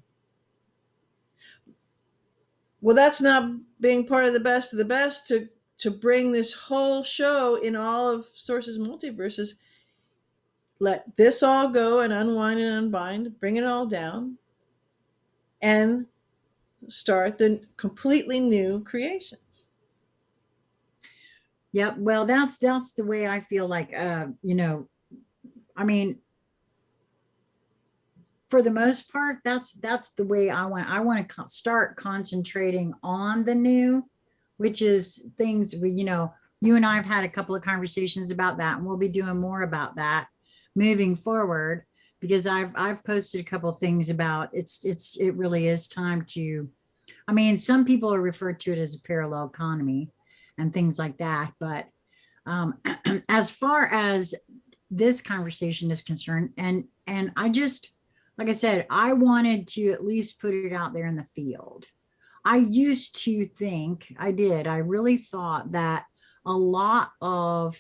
Well, that's not being part of the best to bring this whole show in all of Source's multiverses. Let this all go and unwind and unbind, bring it all down, and start the completely new creations. Yep. Well, that's the way I feel like, I mean, for the most part, that's the way I want to start concentrating on the new, which is things you and I have had a couple of conversations about that, and we'll be doing more about that moving forward, because I've posted a couple of things about it really is time to, I mean, some people are referred to it as a parallel economy, and things like that. But as far as this conversation is concerned, and I just, like I said, I wanted to at least put it out there in the field. I used to think, I really thought that a lot of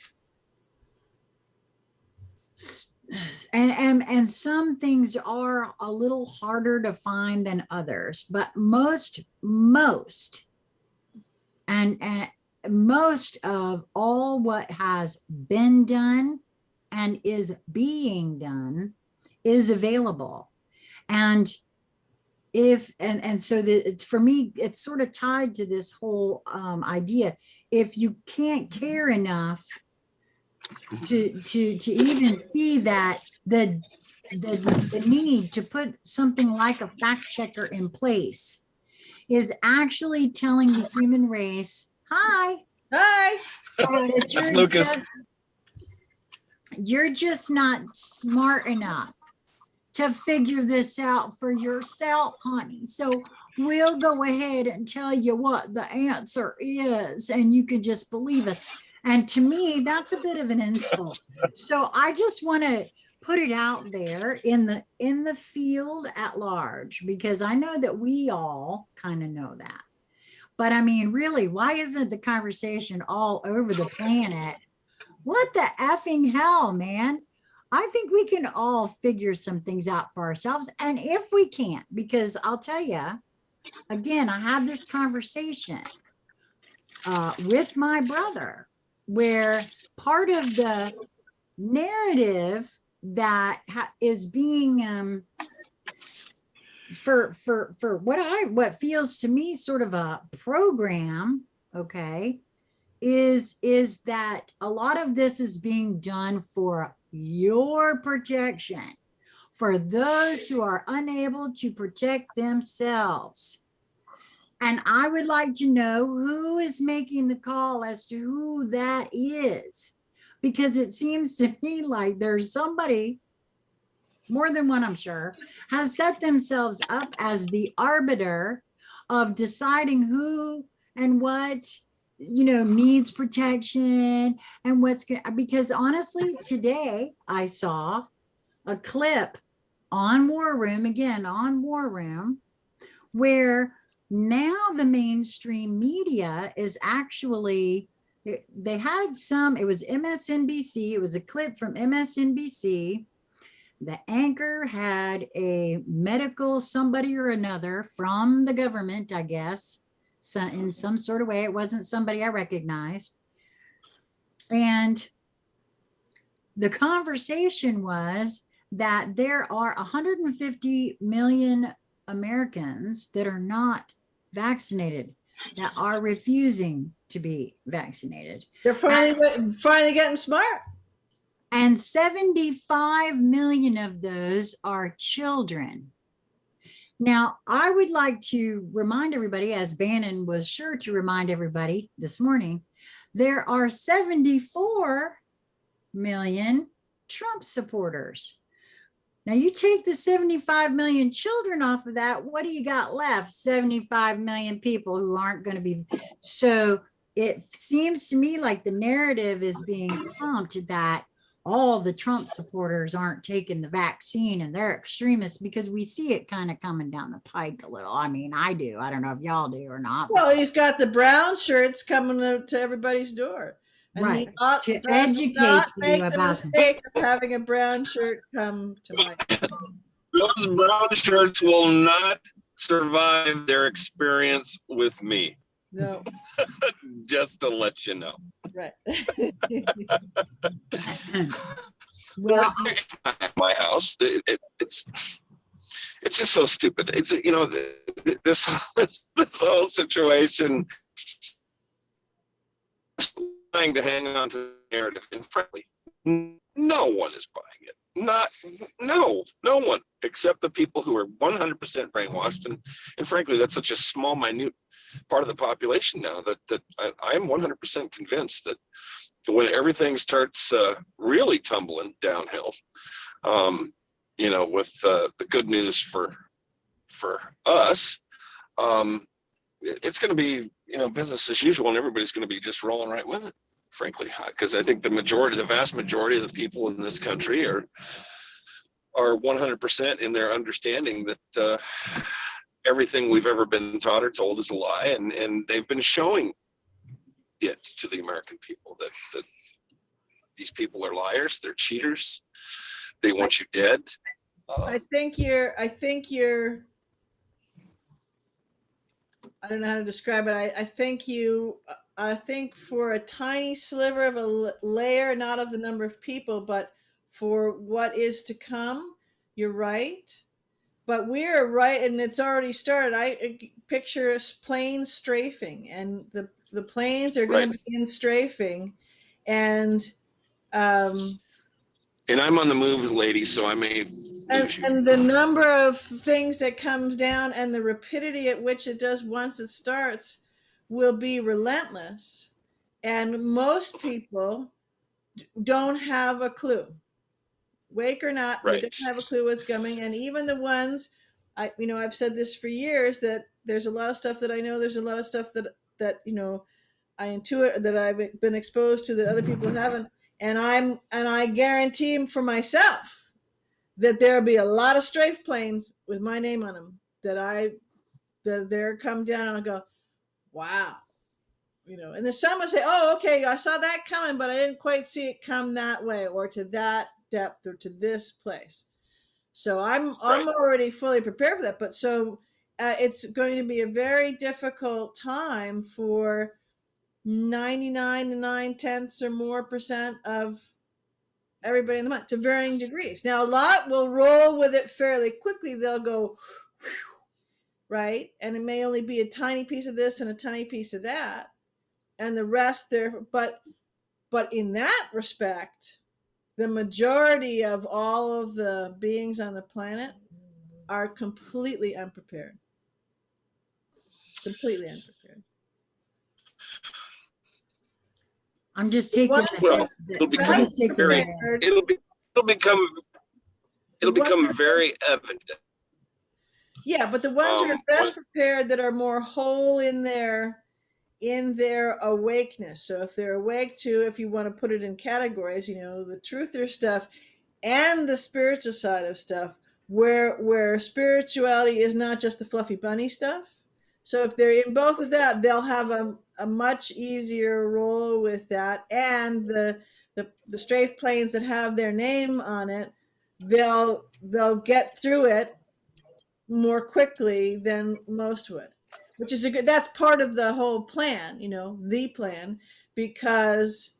and some things are a little harder to find than others, but most and most of all what has been done and is being done is available. And if and so it's, for me, it's sort of tied to this whole idea. If you can't care enough to even see that the need to put something like a fact checker in place is actually telling the human race, hi, That's Lucas. You're just not smart enough to figure this out for yourself, honey. So we'll go ahead and tell you what the answer is, and you can just believe us. And to me, that's a bit of an insult. So I just want to put it out there in the field at large, because I know that we all kind of know that. But I mean, really, why isn't the conversation all over the planet? What the effing hell, man? I think we can all figure some things out for ourselves. And if we can't, because I'll tell you, again, I had this conversation with my brother, where part of the narrative that is being for what feels to me sort of a program, okay, is that a lot of this is being done for your protection, for those who are unable to protect themselves. And I would like to know who is making the call as to who that is, because it seems to me like there's somebody, more than one, I'm sure, has set themselves up as the arbiter of deciding who and what, you know, needs protection and what's going to, because honestly, today I saw a clip on War Room, again, on War Room, where now the mainstream media is actually, they had some, it was MSNBC, it was a clip from MSNBC. The anchor had a medical somebody or another from the government, I guess, so in some sort of way. It wasn't somebody I recognized. And the conversation was that there are 150 million Americans that are not vaccinated, that are refusing to be vaccinated. They're finally getting smart. And 75 million of those are children. Now, I would like to remind everybody, as Bannon was sure to remind everybody this morning, there are 74 million Trump supporters. Now, you take the 75 million children off of that, what do you got left? 75 million people who aren't going to be. So it seems to me like the narrative is being pumped that all the Trump supporters aren't taking the vaccine and they're extremists, because we see it kind of coming down the pike a little. I mean, I do. I don't know if y'all do or not. Well, he's got the brown shirts coming to everybody's door. And right. he ought to does educate not you make the about mistake of having a brown shirt come to my Those brown shirts will not survive their experience with me. No. Just to let you know. Right. well, my house, it's just so stupid. It's, you know, this whole situation, trying to hang on to the narrative, and frankly, no one is buying it. No one, except the people who are 100% brainwashed, and frankly, that's such a small, minute part of the population now that I'm 100% convinced that when everything starts really tumbling downhill, you know, with the good news for us, it's going to be, business as usual, and everybody's going to be just rolling right with it, frankly, because I think the vast majority of the people in this country are 100% in their understanding that everything we've ever been taught or told is a lie, and they've been showing it to the American people that these people are liars, they're cheaters, they want you dead. I think you're I don't know how to describe it. I think for a tiny sliver of a layer, not of the number of people, but for what is to come, you're right. But we're right, and it's already started. I picture planes strafing, and the planes are going Right. to begin strafing, and um, And I'm on the move, ladies, so I may lose you. and the number of things that comes down and the rapidity at which it does once it starts will be relentless, and most people don't have a clue, wake or not, they Right. don't have a clue what's coming. And even the ones, I've said this for years, that there's a lot of stuff that I know, there's a lot of stuff that I intuit, that I've been exposed to, that other people haven't. And I guarantee for myself that there'll be a lot of strafe planes with my name on them that they're come down, and I go, wow. And then some will say, oh, okay, I saw that coming, but I didn't quite see it come that way, or to that depth, or to this place. So I'm Right. already fully prepared for that. But so it's going to be a very difficult time for 99 to 9/10 or more percent of everybody in the month, to varying degrees. Now, a lot will roll with it fairly quickly. They'll go, right? And it may only be a tiny piece of this and a tiny piece of that, and the rest there. But in that respect, the majority of all of the beings on the planet are completely unprepared. Completely unprepared. I'm just taking Well, the, it'll I'm become just taking very, the, it'll become very evident. Yeah, but the ones who are best prepared, that are more whole in their awakeness. So if they're awake to, if you want to put it in categories, the truther stuff and the spiritual side of stuff, where spirituality is not just the fluffy bunny stuff. So if they're in both of that, they'll have a much easier role with that. And the strafe planes that have their name on it, they'll get through it more quickly than most would, which is that's part of the whole plan, the plan, because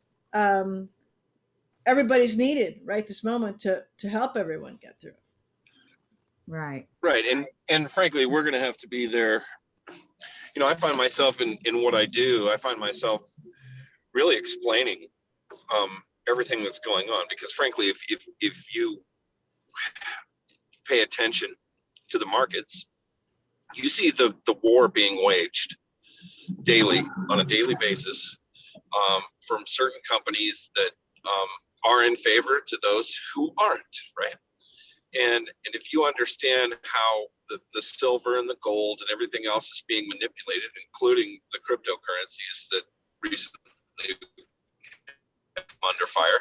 everybody's needed right this moment to help everyone get through it. right. Right. And frankly, we're going to have to be there. I find myself in what I do, I find myself really explaining everything that's going on, because frankly, if you pay attention to the markets, you see the war being waged daily, on a daily basis, from certain companies that are in favor to those who aren't, right? And if you understand how the silver and the gold and everything else is being manipulated, including the cryptocurrencies that recently come under fire,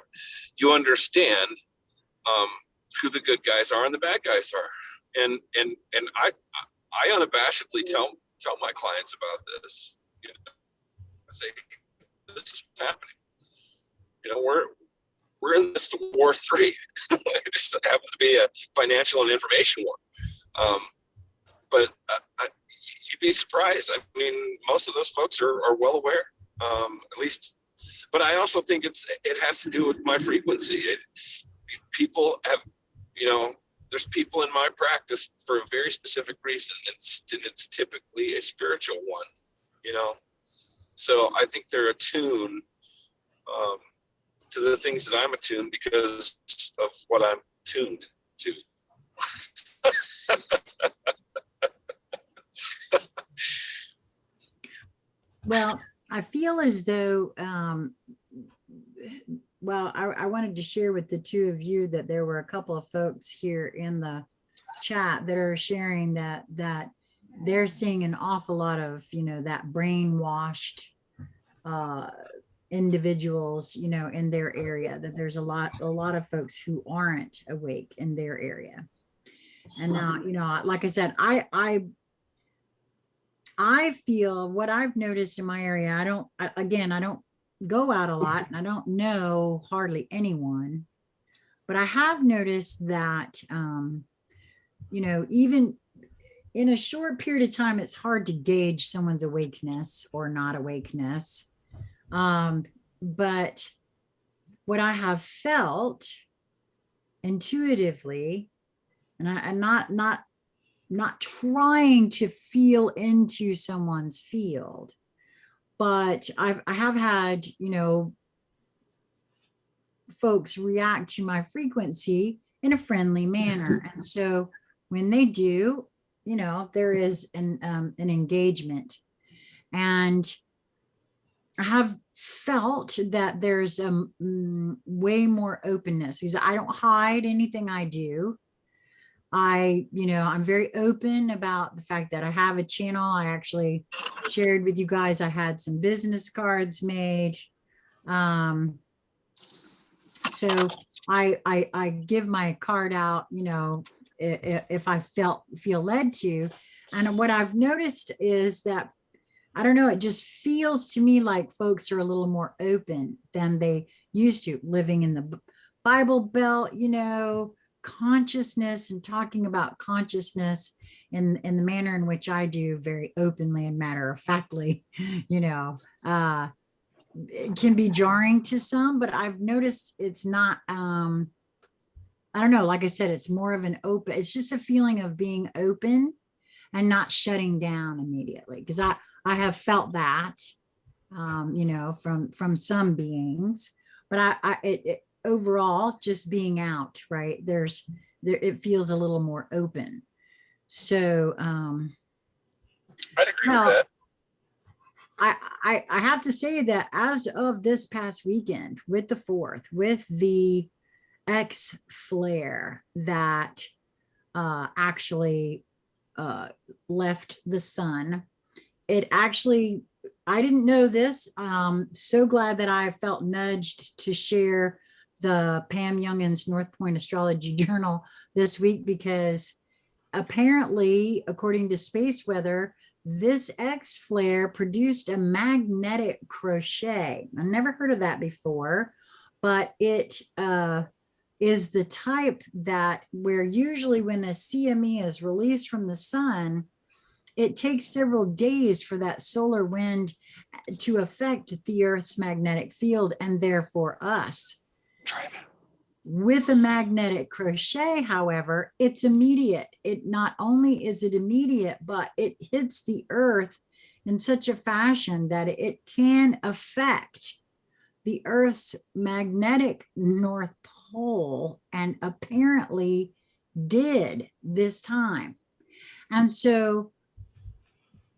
you understand who the good guys are and the bad guys are. And I unabashedly tell my clients about this. I say, this is happening. We're in this war 3. It just happens to be a financial and information war. But you'd be surprised. I mean, most of those folks are well aware, at least. But I also think it has to do with my frequency. People have, there's people in my practice for a very specific reason. It's typically a spiritual one, So I think they're attuned to the things that I'm attuned because of what I'm tuned to. Well, I feel as though, I wanted to share with the two of you that there were a couple of folks here in the chat that are sharing that they're seeing an awful lot of, that brainwashed individuals, in their area, that there's a lot of folks who aren't awake in their area. And now, like I said, I feel what I've noticed in my area, I don't go out a lot and I don't know hardly anyone, but I have noticed that, even in a short period of time, it's hard to gauge someone's awakeness or not awakeness. But what I have felt intuitively, and I'm not trying to feel into someone's field, but I have had, folks react to my frequency in a friendly manner. And so when they do, there is an engagement. And I have felt that there's way more openness, because I don't hide anything I do. I'm very open about the fact that I have a channel. I actually shared with you guys, I had some business cards made. So I give my card out, if I feel led to. And what I've noticed is that, I don't know, it just feels to me like folks are a little more open than they used to, living in the Bible Belt, consciousness, and talking about consciousness in the manner in which I do, very openly and matter of factly. It can be jarring to some, but I've noticed it's not, I don't know, like I said, it's more of an open, it's just a feeling of being open and not shutting down immediately. Because I have felt that, from some beings, but it overall, just being out, right, it feels a little more open. So I'd agree with that. I have to say that as of this past weekend, with the 4th, with the X flare that actually left the sun, it actually, I didn't know this. So glad that I felt nudged to share the Pam Youngin's North Point Astrology Journal this week, because apparently, according to space weather, this X flare produced a magnetic crochet. I never heard of that before, but it is the type that, where usually when a CME is released from the sun, it takes several days for that solar wind to affect the Earth's magnetic field, and therefore us. With a magnetic crochet, however, it's immediate. It not only is it immediate, but it hits the Earth in such a fashion that it can affect the Earth's magnetic North Pole, and apparently did this time. And so,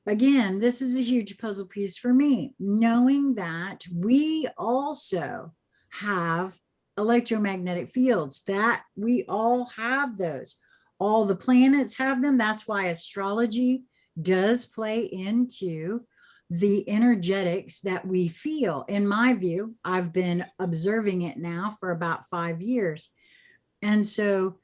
again, this is a huge puzzle piece for me, knowing that we also have electromagnetic fields, that we all have those. All the planets have them. That's why astrology does play into the energetics that we feel. In my view, I've been observing it now for about 5 years. And so,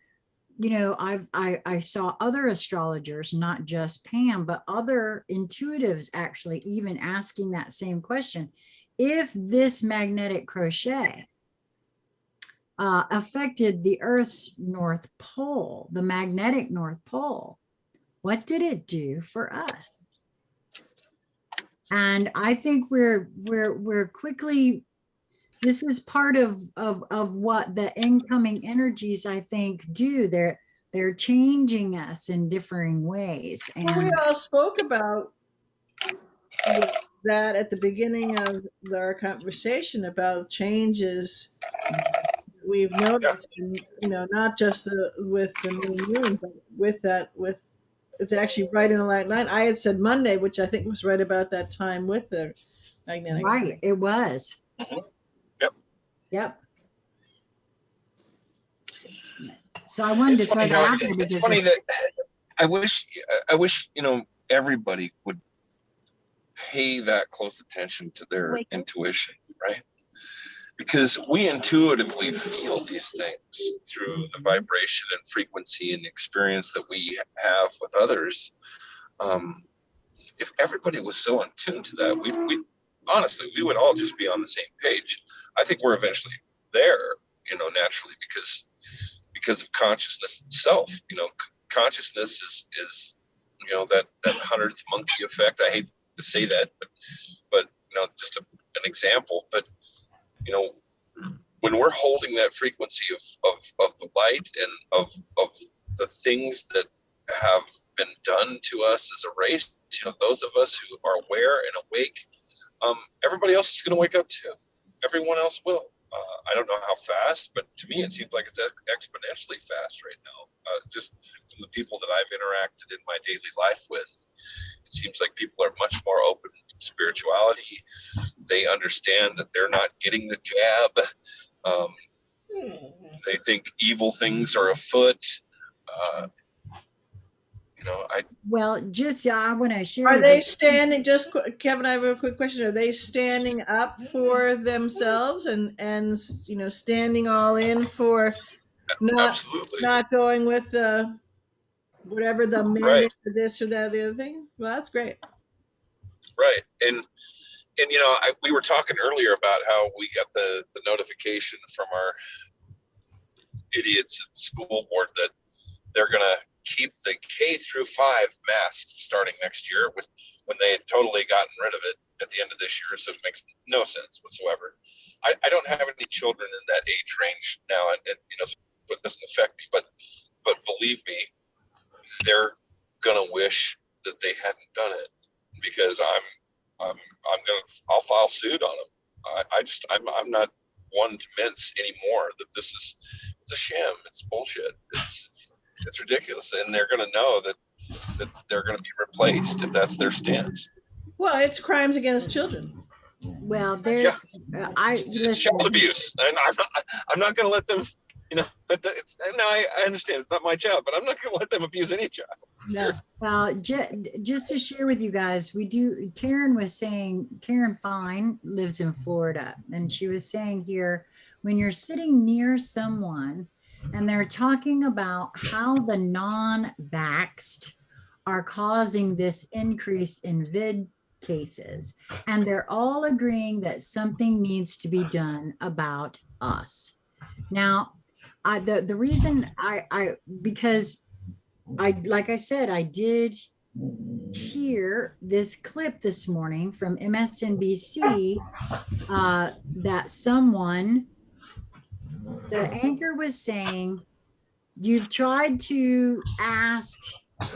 I saw other astrologers, not just Pam, but other intuitives actually even asking that same question. If this magnetic crochet affected the Earth's North Pole, the magnetic North Pole, what did it do for us? And I think we're quickly, this is part of what the incoming energies, I think, do. They're changing us in differing ways. And well, we all spoke about that at the beginning of our conversation about changes we've noticed, not just with the new moon, but with it's actually right in the line. I had said Monday, which I think was right about that time with the magnetic. Right, it was. Yep. So I wanted to throw that out there, it's funny that I wish everybody would pay that close attention to their intuition, right? Because we intuitively feel these things through the vibration and frequency and experience that we have with others. If everybody was so in tune to that, we honestly, we would all just be on the same page. I think we're eventually there, naturally, because of consciousness itself. Consciousness is that 100th monkey effect. I hate to say that, but just an example. But when we're holding that frequency of the light and of the things that have been done to us as a race, those of us who are aware and awake, everybody else is going to wake up too. Everyone else will. I don't know how fast, but to me it seems like it's exponentially fast right now. Just from the people that I've interacted in my daily life with, it seems like people are much more open to spirituality. They understand that they're not getting the jab. They think evil things are afoot. I want to share. Are they standing? Kevin, I have a quick question. Are they standing up for themselves and standing all in for not going with whatever the mandate for this or that or the other thing? Well, that's great. Right, and we were talking earlier about how we got the notification from our idiots at the school board that they're going to keep the K-5 masks starting next year, when they had totally gotten rid of it at the end of this year. So it makes no sense whatsoever. I don't have any children in that age range now, and so it doesn't affect me. But believe me, they're gonna wish that they hadn't done it, because I'll file suit on them. I'm not one to mince anymore. That it's a sham. It's bullshit. It's ridiculous, and they're going to know that they're going to be replaced if that's their stance. Well, it's crimes against children. Well, there's it's child abuse, and I'm not going to let them. I understand it's not my child, but I'm not going to let them abuse any child. No. Well, just to share with you guys, Karen was saying, Karen Fine lives in Florida, and she was saying here, when you're sitting near someone and they're talking about how the non-vaxxed are causing this increase in vid cases, and they're all agreeing that something needs to be done about us. Now, the reason because like I said, I did hear this clip this morning from MSNBC that the anchor was saying, you've tried to ask,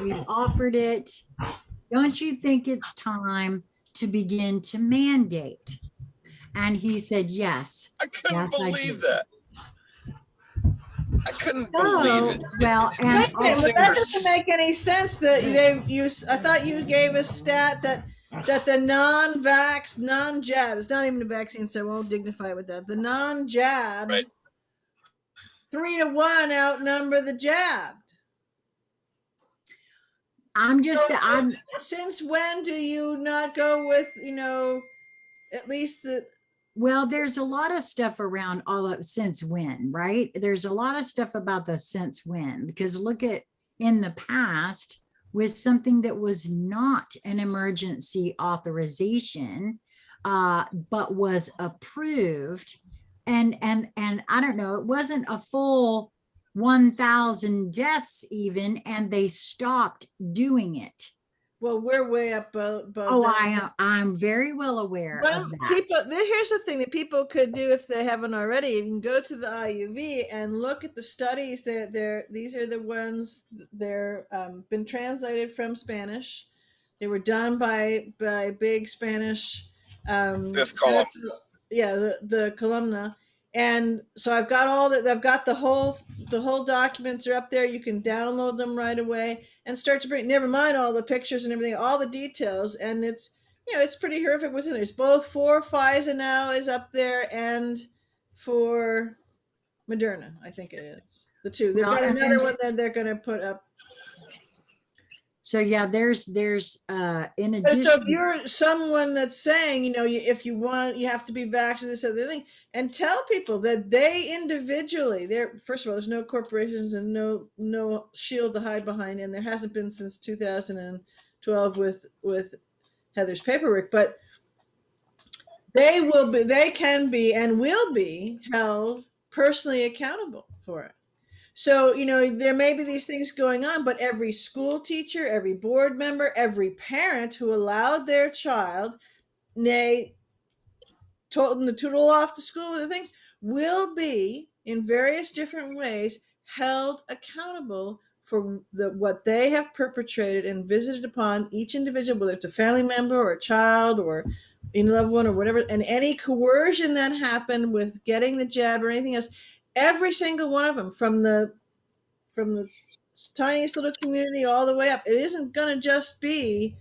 we've offered it. Don't you think it's time to begin to mandate? And he said, yes. I couldn't believe that. I couldn't believe it. Well, and that doesn't make any sense. I thought you gave a stat that the non-vax, non-jab, it's not even a vaccine, so I won't dignify it with that. The non-jabbed, 3-1 outnumber the jabbed. Since when do you not go with, at least the... Well, there's a lot of stuff around all of since when, right? There's a lot of stuff about the since when, because look at in the past with something that was not an emergency authorization, but was approved. And I don't know, it wasn't a full 1,000 deaths even, and they stopped doing it. Well, we're way up above I'm very well aware of that. Here's the thing that people could do if they haven't already. You can go to the IUV and look at the studies. These are the ones, they're been translated from Spanish. They were done by big Spanish. Fifth column. Yeah, the columna. And so I've got all that. I've got the whole documents are up there. You can download them right away and start to bring. Never mind all the pictures and everything, all the details, and it's it's pretty horrific. What's in there? It's both for Pfizer now is up there, and for Moderna, I think it is the two. They've got another one that they're going to put up. So yeah, there's in But so if addition, you're someone that's saying, if you want, you have to be vaccinated, this other thing, and tell people that they individually, there, first of all, there's no corporations and no shield to hide behind, and there hasn't been since 2012 with Heather's paperwork, but they can be and will be held personally accountable for it. So, there may be these things going on, but every school teacher, every board member, every parent who allowed their child, nay, told them to tootle off to school with the things, will be in various different ways held accountable for what they have perpetrated and visited upon each individual, whether it's a family member or a child or a loved one or whatever, and any coercion that happened with getting the jab or anything else. Every single one of them, from the tiniest little community all the way up. It isn't going to just be,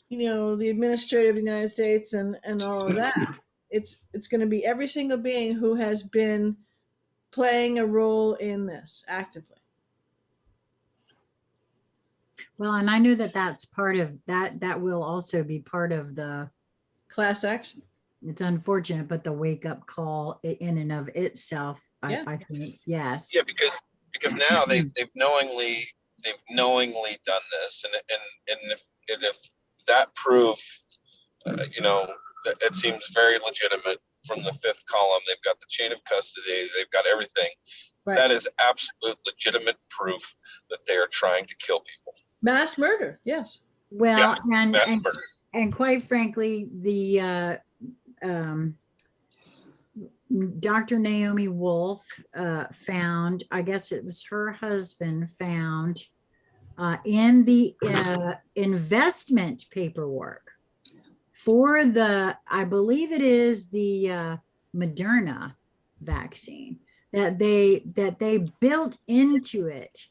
the administrator of the United States and all of that. It's going to be every single being who has been playing a role in this actively. well, and I know that that's part of that will also be part of the, Class action. it's unfortunate, but the wake up call in and of itself, Yeah. I think, yes. Yeah, because now they've knowingly done this, and if that proof, it seems very legitimate from the fifth column. They've got the chain of custody. They've got everything. Right. That is absolute legitimate proof that they are trying to kill people. Mass murder. Yes. Well, Yeah, mass murder. and quite frankly, the Dr. Naomi Wolf found, I guess it was her husband found in the investment paperwork for I believe it is the Moderna vaccine, that they built into it.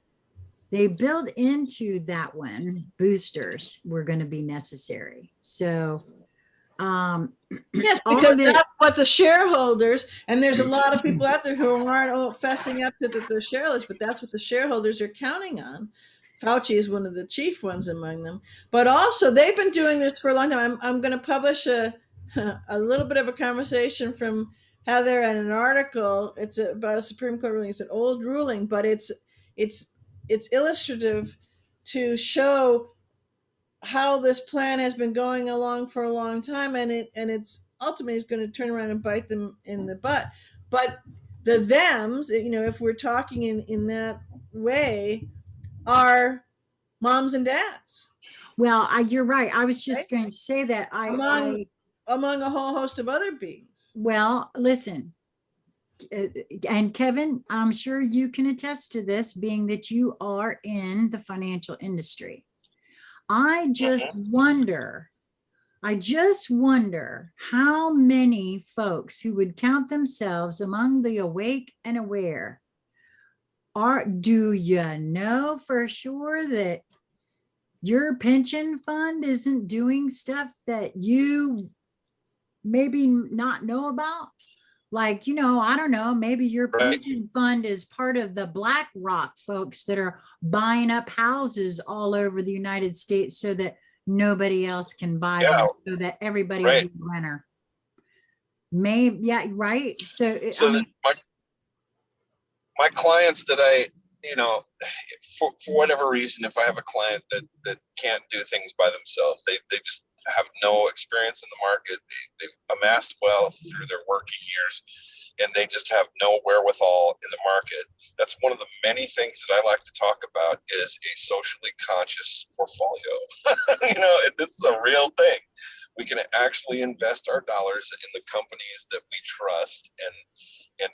They built into that one boosters were going to be necessary. So yes, because that's what the shareholders, and there's a lot of people out there who aren't fessing up to the shareholders, but that's what the shareholders are counting on. Fauci is one of the chief ones among them, but also they've been doing this for a long time. I'm going to publish a little bit of a conversation from Heather and an article. It's about a Supreme Court ruling. It's an old ruling, but it's illustrative to show how this plan has been going along for a long time, and it's ultimately going to turn around and bite them in the butt. But the thems, if we're talking in that way, are moms and dads. Well, you're right. I was just going to say that among a whole host of other beings. Well, listen, and Kevin, I'm sure you can attest to this, being that you are in the financial industry. I just wonder how many folks who would count themselves among the awake and aware do you know for sure that your pension fund isn't doing stuff that you maybe not know about? Like, I don't know, maybe your pension fund is part of the BlackRock folks that are buying up houses all over the United States so that nobody else can buy them, so that everybody will be a renter. Maybe, yeah, right. So I mean, my clients that for whatever reason, if I have a client that can't do things by themselves, they just have no experience in the market. They've amassed wealth through their working years, and they just have no wherewithal in the market. That's one of the many things that I like to talk about is a socially conscious portfolio. This is a real thing. We can actually invest our dollars in the companies that we trust and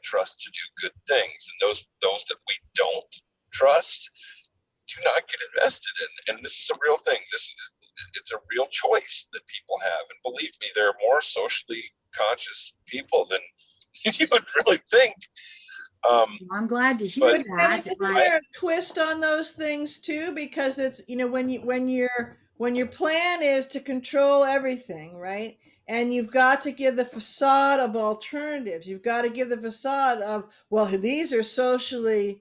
trust to do good things. And those that we don't trust do not get invested in. And this is a real thing. It's a real choice that people have. And believe me, there are more socially conscious people than you would really think. I'm glad to hear that. Isn't there a twist on those things too? Because it's, when your plan is to control everything, right? And you've got to give the facade of alternatives. You've got to give the facade of, well, these are socially,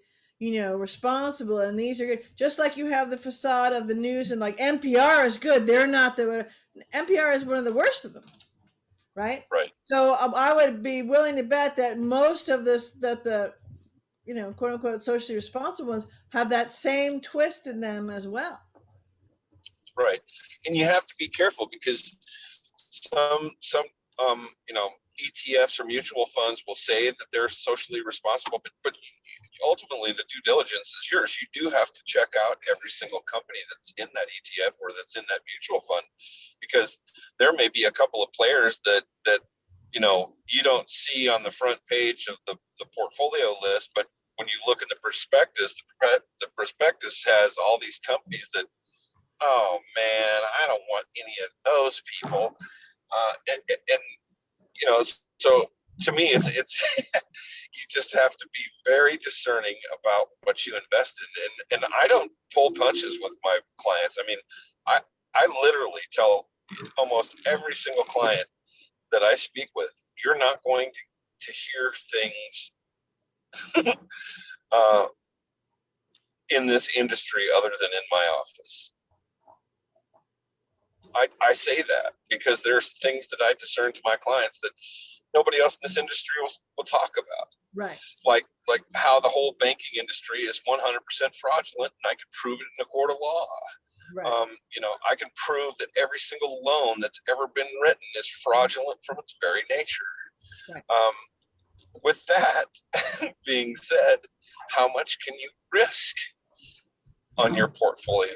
responsible, and these are good. Just like you have the facade of the news, and like NPR is good. They're not the NPR is one of the worst of them, right? Right. So I would be willing to bet that most of this, that the quote unquote socially responsible ones, have that same twist in them as well. Right. And you have to be careful because some ETFs or mutual funds will say that they're socially responsible, but ultimately the due diligence is yours. You do have to check out every single company that's in that ETF or that's in that mutual fund, because there may be a couple of players that you don't see on the front page of the portfolio list, but when you look at the prospectus, the prospectus has all these companies that, oh man, I don't want any of those people. So to me, it's you just have to be very discerning about what you invest in, and I don't pull punches with my clients. I mean, I literally tell almost every single client that I speak with, you're not going to hear things in this industry other than in my office. I say that because there's things that I discern to my clients that nobody else in this industry will talk about. Right. Like how the whole banking industry is 100% fraudulent, and I can prove it in a court of law. Right. I can prove that every single loan that's ever been written is fraudulent from its very nature. Right. With that being said, how much can you risk on your portfolio?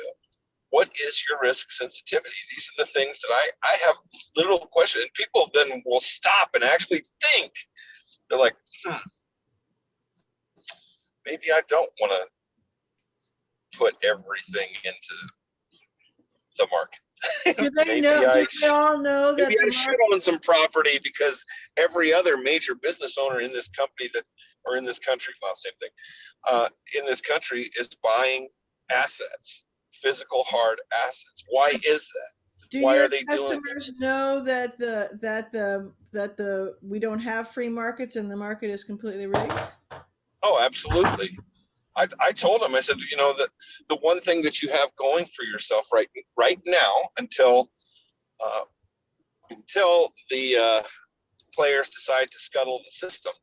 What is your risk sensitivity? These are the things that I have little questions, and people then will stop and actually think. They're like, maybe I don't want to put everything into the market. Do they know? Do they all know that maybe I should own some property because every other major business owner in this company in this country, well, same thing, in this country is buying assets, physical hard assets. Why is that? Why are they doing it? Customers know that the we don't have free markets and the market is completely rigged? Oh, absolutely. I told him, I said, that the one thing that you have going for yourself right now until the players decide to scuttle the system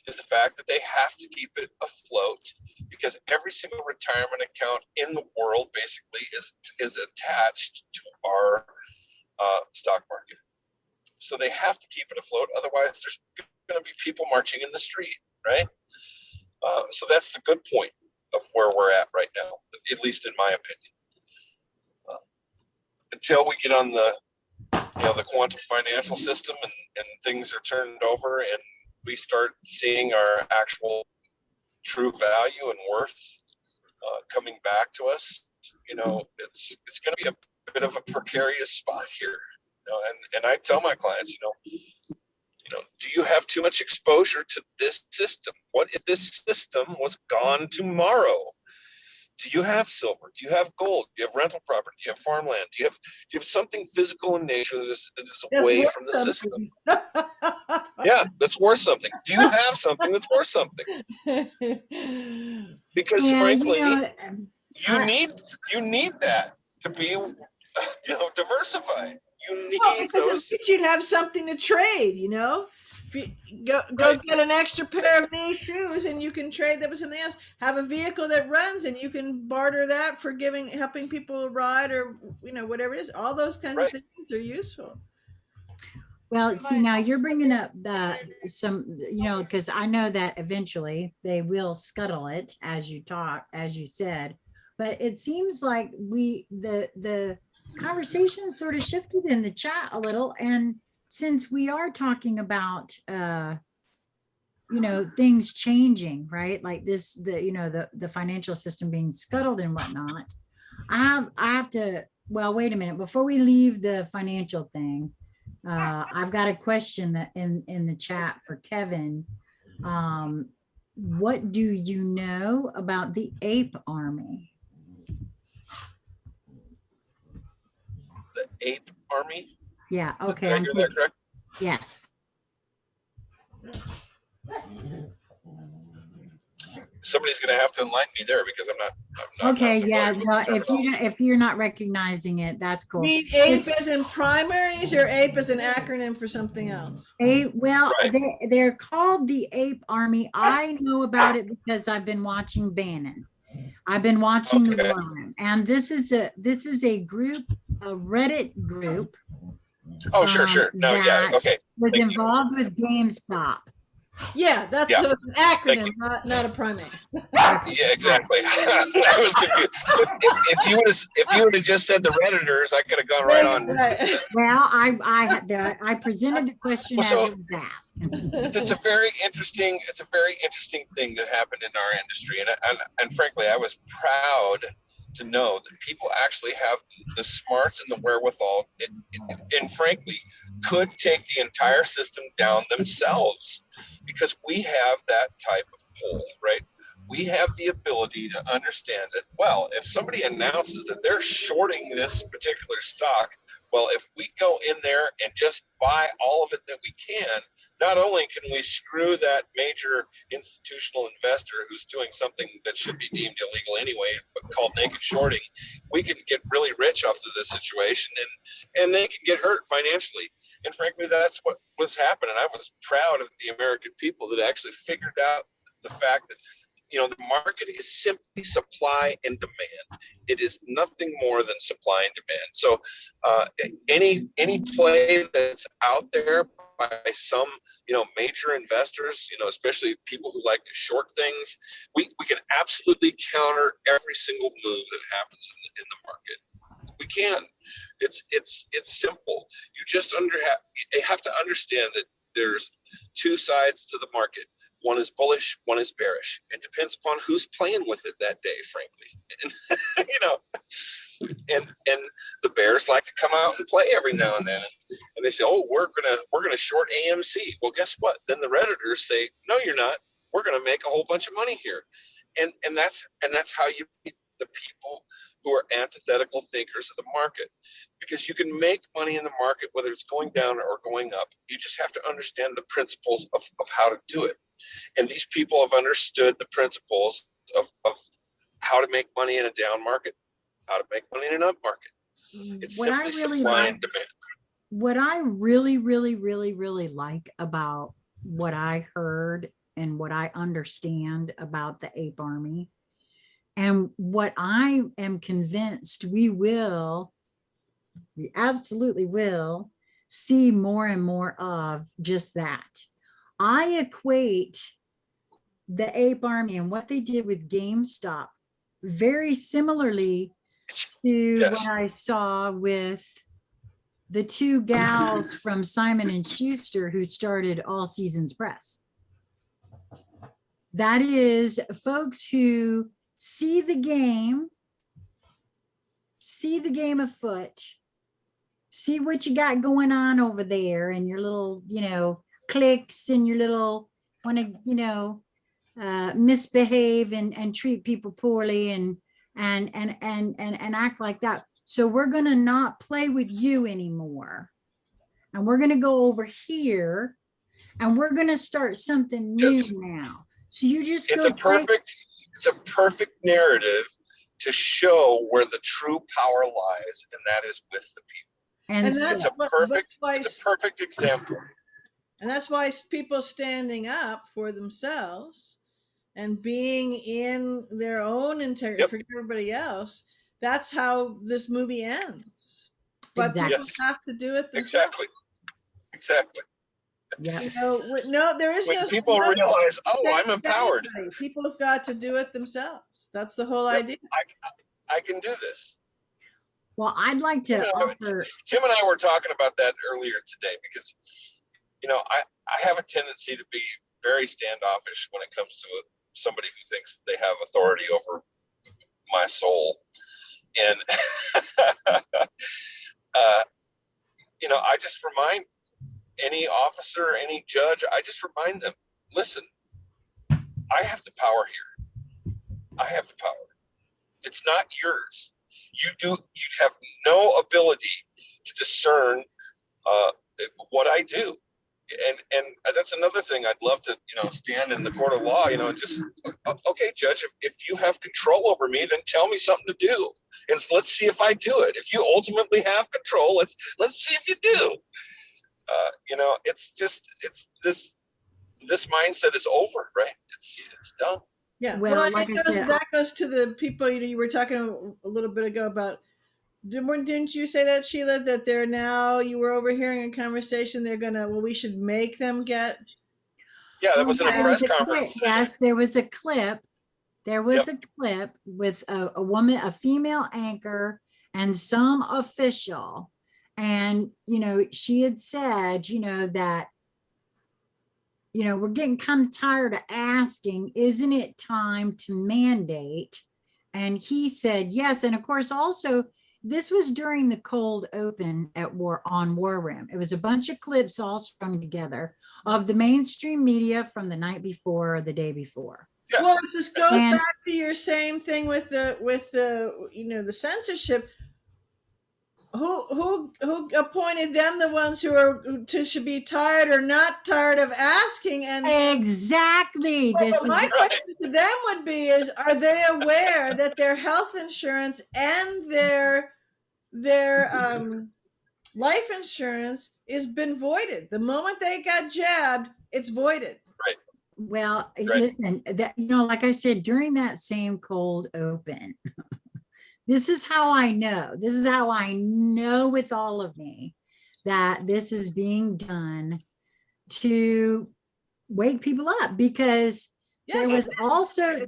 is the fact that they have to keep it afloat, because every single retirement account in the world basically is attached to our stock market. So they have to keep it afloat. Otherwise, there's going to be people marching in the street, right? So that's the good point of where we're at right now, at least in my opinion. Until we get on the quantum financial system and things are turned over and we start seeing our actual true value and worth coming back to us, it's going to be a bit of a precarious spot here. And I tell my clients, do you have too much exposure to this system? What if this system was gone tomorrow? Do you have silver? Do you have gold? Do you have rental property? Do you have farmland? Do you have something physical in nature that is away from the system? Yeah, that's worth something. Do you have something that's worth something? Because frankly, you need that to be diversified. You need because at least you'd have something to trade, If you go get an extra pair of new shoes and you can trade that with something else. Have a vehicle that runs and you can barter that for helping people ride or whatever it is. All those kinds of things are useful. Well, see, now you're bringing up because I know that eventually they will scuttle it as you said, but it seems like the conversation sort of shifted in the chat a little. And since we are talking about, things changing, right? Like this, the financial system being scuttled and whatnot, I have to, well, wait a minute, before we leave the financial thing, I've got a question that in the chat for Kevin. What do you know about the ape army? The ape army? Yeah, okay. Did I hear that correct? Yes. somebody's going to have to enlighten me there because I'm not Okay, familiar yeah, with no, the terminology. if you're not recognizing it, that's You cool. mean APE It's as in primaries or APE as an acronym for something else? well, Right. they're called the Ape Army. I know about it because I've been watching Bannon. I've been watching the Okay. run, and this is a group, a Reddit group Oh, sure. No, yeah. that Okay. was Thank you. involved with GameStop. Yeah, that's Yeah. so it's an Thank acronym, not a primate. Yeah, exactly. I was confused. If you would have just said the Redditors, I could have gone right on. Right. Well, I presented the question Well, as so it was asked. it's a very interesting thing that happened in our industry, and frankly, I was proud to know that people actually have the smarts and the wherewithal, and frankly, could take the entire system down themselves, because we have that type of pull, right? We have the ability to understand that, well, if somebody announces that they're shorting this particular stock, well, if we go in there and just buy all of it that we can, not only can we screw that major institutional investor who's doing something that should be deemed illegal anyway, but called naked shorting, we can get really rich off of this situation, and they can get hurt financially. And frankly, that's what was happening. I was proud of the American people that actually figured out the fact that, the market is simply supply and demand. It is nothing more than supply and demand. So any play that's out there by some major investors, especially people who like to short things, we can absolutely counter every single move that happens in the market. We can. It's simple. You just have to understand that there's two sides to the market. One is bullish, one is bearish. It depends upon who's playing with it that day, frankly. And the bears like to come out and play every now and then, and they say, "Oh, we're gonna short AMC." Well, guess what? Then the Redditors say, "No, you're not. We're gonna make a whole bunch of money here," and that's how you beat the people who are antithetical thinkers of the market, because you can make money in the market whether it's going down or going up. You just have to understand the principles of how to do it. And these people have understood the principles of how to make money in a down market, how to make money in an up market. It's What I simply really supply like, and demand. what I really, really, really, really like about what I heard and what I understand about the Ape Army, and what I am convinced we absolutely will see more and more of just that. I equate the Ape Army and what they did with GameStop very similarly to Yes. what I saw with the two gals from Simon and Schuster who started All Seasons Press. That is folks who see the game afoot, see what you got going on over there, and your little, clicks, and your little want to, misbehave and treat people poorly and act like that. So we're going to not play with you anymore. And we're going to go over here and we're going to start something new Yes. now. So you just It's go a perfect narrative to show where the true power lies, and that is with the people. And that's It's a perfect example. And that's why people standing up for themselves and being in their own integrity, forget everybody else. That's how this movie ends. But exactly. people have to do it themselves. Exactly. Yeah. No, there is when people realize, I'm empowered. People have got to do it themselves. That's the whole idea. I can do this. Well, I'd like to offer. Tim and I were talking about that earlier today, because I have a tendency to be very standoffish when it comes to somebody who thinks they have authority over my soul. And I just remind any officer, any judge, I just remind them, listen, I have the power here. I have the power. It's not yours. You have no ability to discern what I do. and that's another thing. I'd love to, stand in the court of law, and just, okay, judge, if you have control over me, then tell me something to do. And let's see if I do it. If you ultimately have control, let's see if you do. It's this mindset is over, right? It's done. Yeah. Well, Well, like I said, that goes to the people you were talking a little bit ago about. Didn't you say that, Sheila, that they're now, you were overhearing a conversation, we should make them get. Yeah, that was in a there press was a clip. conference. Yes, there was a clip. There was Yep. a clip with a woman, a female anchor, and some official. And, she had said, that, we're getting kind of tired of asking, isn't it time to mandate? And he said, yes. And of course, also, this was during the cold open on War Room. It was a bunch of clips all strung together of the mainstream media from the night before or the day before. Yeah. Well, this goes back to your same thing with the censorship. Who appointed them the ones who should be tired or not tired of asking? And exactly, my question to them would be: are they aware that their health insurance and their life insurance has been voided? The moment they got jabbed, it's voided. Right. Well, Right. listen, that, like I said, during that same cold open, this is how I know with all of me that this is being done to wake people up, because there was also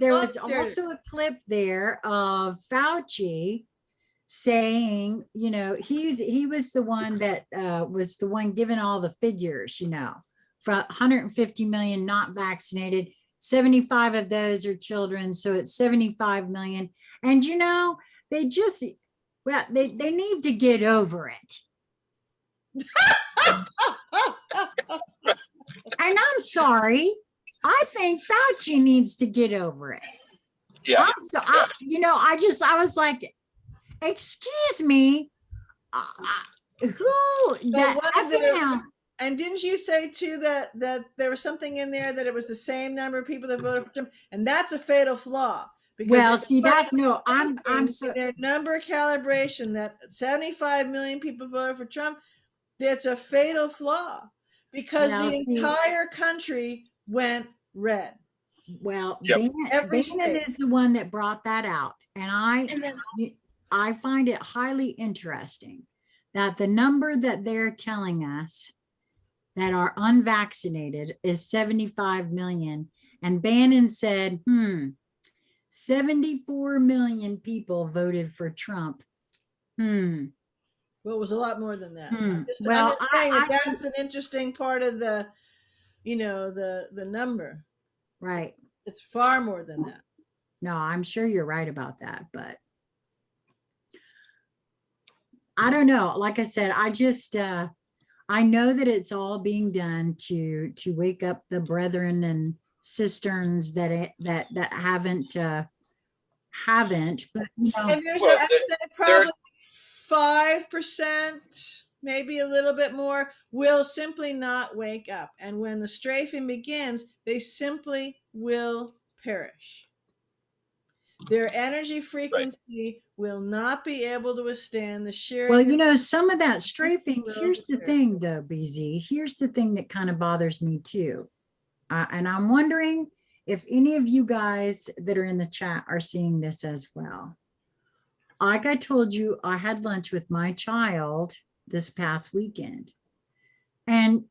a clip there of Fauci saying, he was the one that was the one giving all the figures, for 150 million not vaccinated, 75 of those are children, so it's 75 million. And they just, they need to get over it. And I'm sorry, I think Fauci needs to get over it. Yeah. I was like, excuse me, and didn't you say too that there was something in there that it was the same number of people that voted for him, and that's a fatal flaw. Because I'm so their number calibration that 75 million people voted for Trump. That's a fatal flaw because the entire country went red. Well, yep. Bannon is the one that brought that out, and I find it highly interesting that the number that they're telling us that are unvaccinated is 75 million, and Bannon said, 74 million people voted for Trump. Well, it was a lot more than that. I'm just saying that's an interesting part of the, the number. Right. It's far more than that. No, I'm sure you're right about that, but I don't know. Like I said, I know that it's all being done to wake up the brethren and cisterns that haven't, but and there's probably 5%, maybe a little bit more, will simply not wake up, and when the strafing begins, they simply will perish. Their energy frequency will not be able to withstand the sheer. Well, some of that strafing, here's the thing though, BZ, here's the thing that kind of bothers me too. And I'm wondering if any of you guys that are in the chat are seeing this as well. Like I told you, I had lunch with my child this past weekend. And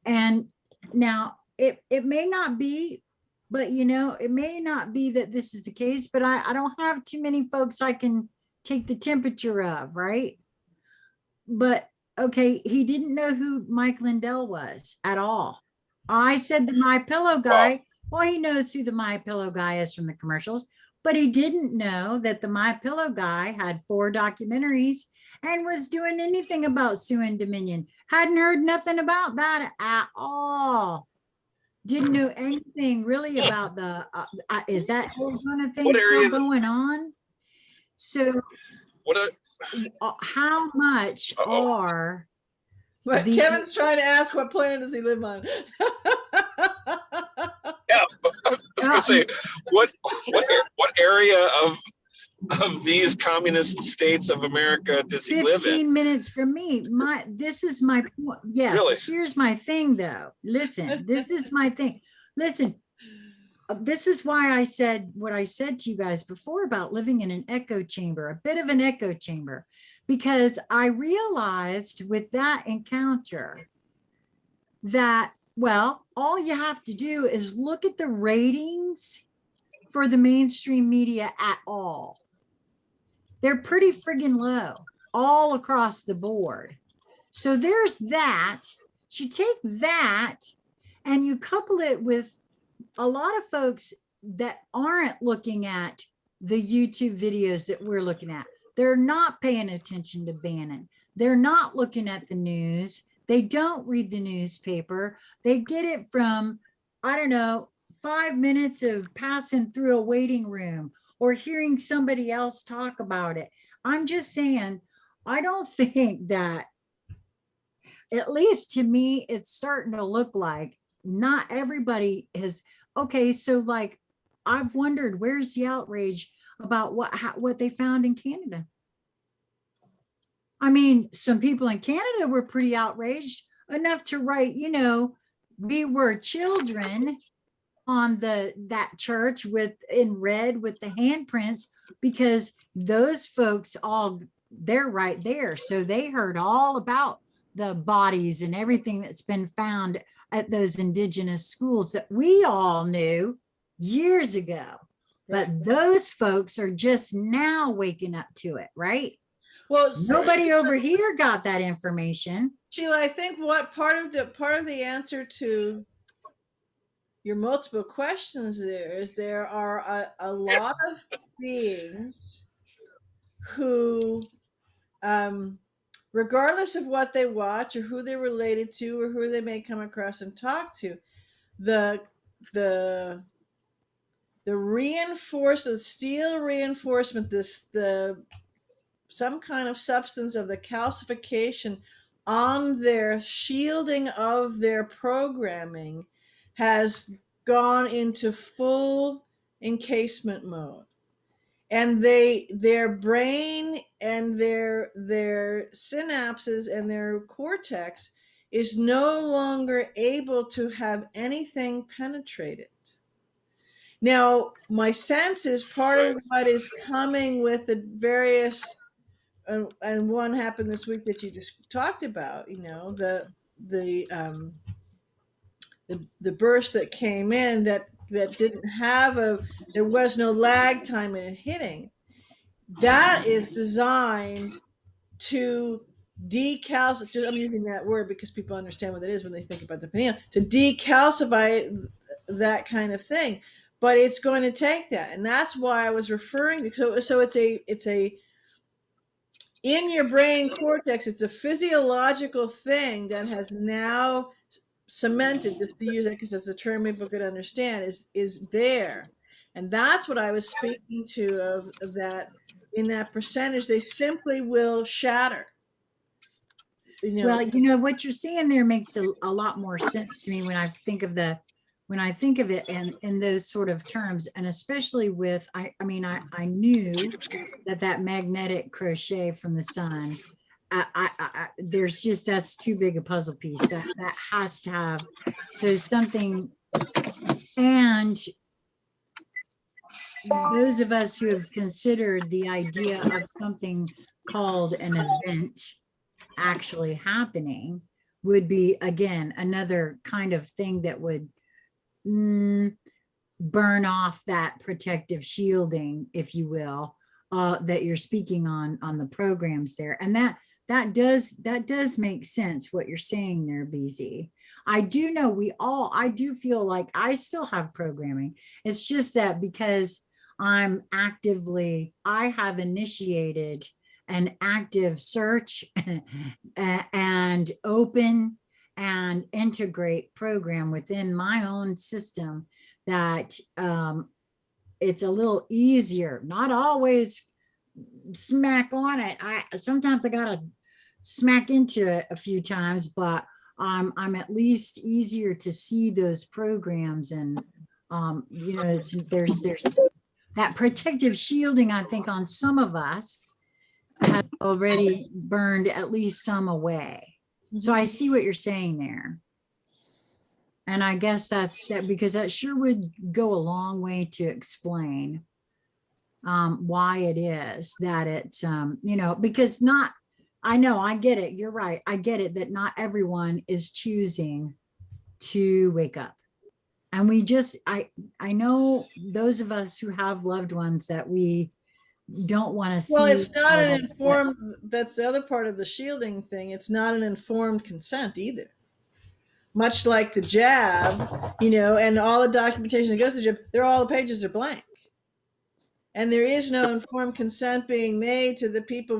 now it may not be, but it may not be that this is the case, but I don't have too many folks I can take the temperature of, right? But okay, he didn't know who Mike Lindell was at all. I said the My Pillow guy. Well, he knows who the My Pillow guy is from the commercials, but he didn't know that the My Pillow guy had 4 documentaries and was doing anything about Sioux and Dominion. Hadn't heard nothing about that at all. Didn't know anything really about the, is that Arizona thing still going on? So how much are But The Kevin's trying to ask what planet does he live on? Yeah, I was gonna say, what area of these communist states of America does he live in? 15 minutes from me. This is my point. Yes, Really? here's my thing though. Listen, this is my thing. Listen, this is why I said what I said to you guys before about living in an echo chamber, a bit of an echo chamber, because I realized with that encounter that, well, all you have to do is look at the ratings for the mainstream media at all. They're pretty friggin' low all across the board. So there's that. You take that and you couple it with a lot of folks that aren't looking at the YouTube videos that we're looking at. They're not paying attention to Bannon. They're not looking at the news. They don't read the newspaper. They get it from, I don't know, 5 minutes of passing through a waiting room or hearing somebody else talk about it. I'm just saying, I don't think that, at least to me, it's starting to look like not everybody has, okay, so like, I've wondered where's the outrage about what they found in Canada. I mean, some people in Canada were pretty outraged enough to write, you know, we were children on that church with in red with the handprints, because those folks all, they're right there. So they heard all about the bodies and everything that's been found at those indigenous schools that we all knew years ago. But those folks are just now waking up to it, right? Well, nobody over here got that information. Sheila, I think what part of the answer to your multiple questions there are a lot of beings who, regardless of what they watch or who they're related to or who they may come across and talk to, the steel reinforcement, some kind of substance of the calcification on their shielding of their programming has gone into full encasement mode, and their brain and their synapses and their cortex is no longer able to have anything penetrate it. Now, my sense is part of what is coming with the various, and one happened this week that you just talked about, you know, the burst that came in that didn't have there was no lag time in it hitting. That is designed to decalcify, I'm using that word because people understand what it is when they think about the pineal, to decalcify that kind of thing. But it's going to take that. And that's why I was referring to, so it's a in your brain cortex, it's a physiological thing that has now cemented, just to use it because it's a term people could understand, is there. And that's what I was speaking to, of that, in that percentage, they simply will shatter. You know, well, you know, what you're saying there makes a lot more sense to me when I think of it in those sort of terms, and especially with, I mean, I knew that magnetic crochet from the sun, there's just, that's too big a puzzle piece that has to have, so something. And those of us who have considered the idea of something called an event actually happening would be, again, another kind of thing that would burn off that protective shielding, if you will, that you're speaking on the programs there. And that does make sense what you're saying there, BZ. I do know I do feel like I still have programming. It's just that because I have initiated an active search and open and integrate program within my own system, that it's a little easier, not always smack on it. Sometimes I gotta smack into it a few times, but I'm at least easier to see those programs. And there's that protective shielding, I think, on some of us has already burned at least some away. So I see what you're saying there. And I guess that's that, because that sure would go a long way to explain why it is that it's, because I know, I get it. You're right. I get it that not everyone is choosing to wake up. And I know those of us who have loved ones that we don't want to see. Well, it's not an informed, that's the other part of the shielding thing. It's not an informed consent either. Much like the jab, and all the documentation that goes to the jab, all the pages are blank. And there is no informed consent being made to the people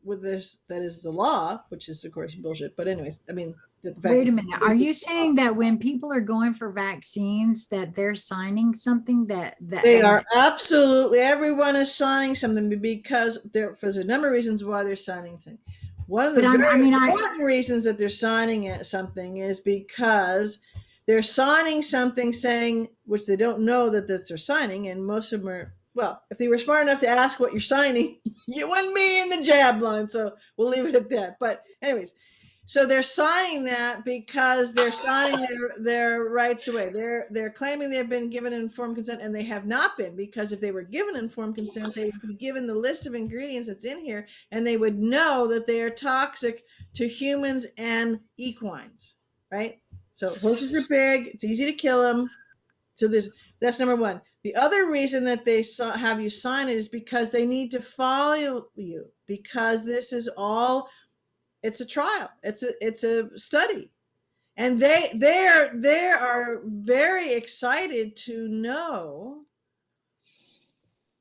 with this, that is the law, which is of course bullshit. But anyways, I mean, wait a minute. Are you saying that when people are going for vaccines that they're signing something that they are absolutely, everyone is signing something because there's a number of reasons why they're signing things. One of the important reasons that they're signing something is because they're signing something saying, which they don't know that they're signing, and most of them are, well, if they were smart enough to ask what you're signing, you wouldn't be in the jab line. So we'll leave it at that. But anyways, so they're signing that because they're signing their rights away. They're claiming they've been given informed consent, and they have not been, because if they were given informed consent, they would be given the list of ingredients that's in here, and they would know that they are toxic to humans and equines, right? So horses are big. It's easy to kill them. So that's number one. The other reason that they have you sign it is because they need to follow you, because this is all, it's a trial. It's a study. And they are very excited to know,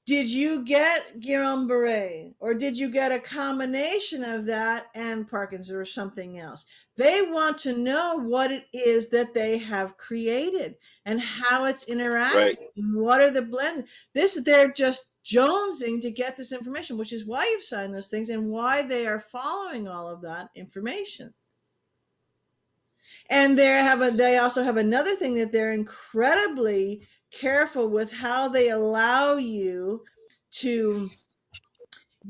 did you get Guillain-Barré, or did you get a combination of that and Parkinson's or something else? They want to know what it is that they have created and how it's interacting. Right. What are the blends? They're just jonesing to get this information, which is why you've signed those things and why they are following all of that information. And they also have another thing, that they're incredibly careful with how they allow you to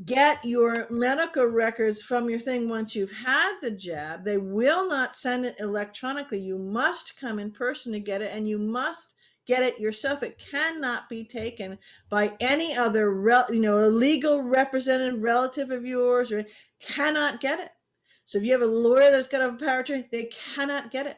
get your medical records from your thing once you've had the jab. They will not send it electronically. You must come in person to get it, and you must get it yourself. It cannot be taken by any other a legal representative, relative of yours, or cannot get it. So if you have a lawyer that's got a power of attorney, they cannot get it.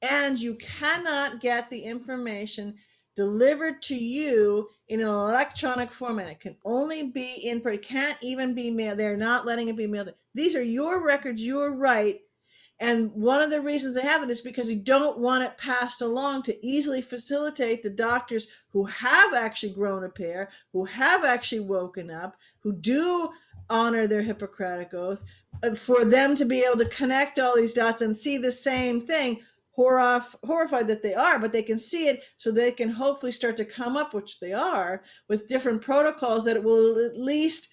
And you cannot get the information delivered to you in an electronic format. It can only be in print. It can't even be mailed. They're not letting it be mailed. These are your records, your right. And one of the reasons they have it is because you don't want it passed along to easily facilitate the doctors who have actually grown a pair, who have actually woken up, who do honor their Hippocratic oath, for them to be able to connect all these dots and see the same thing, horrified that they are, but they can see it, so they can hopefully start to come up, which they are, with different protocols that will at least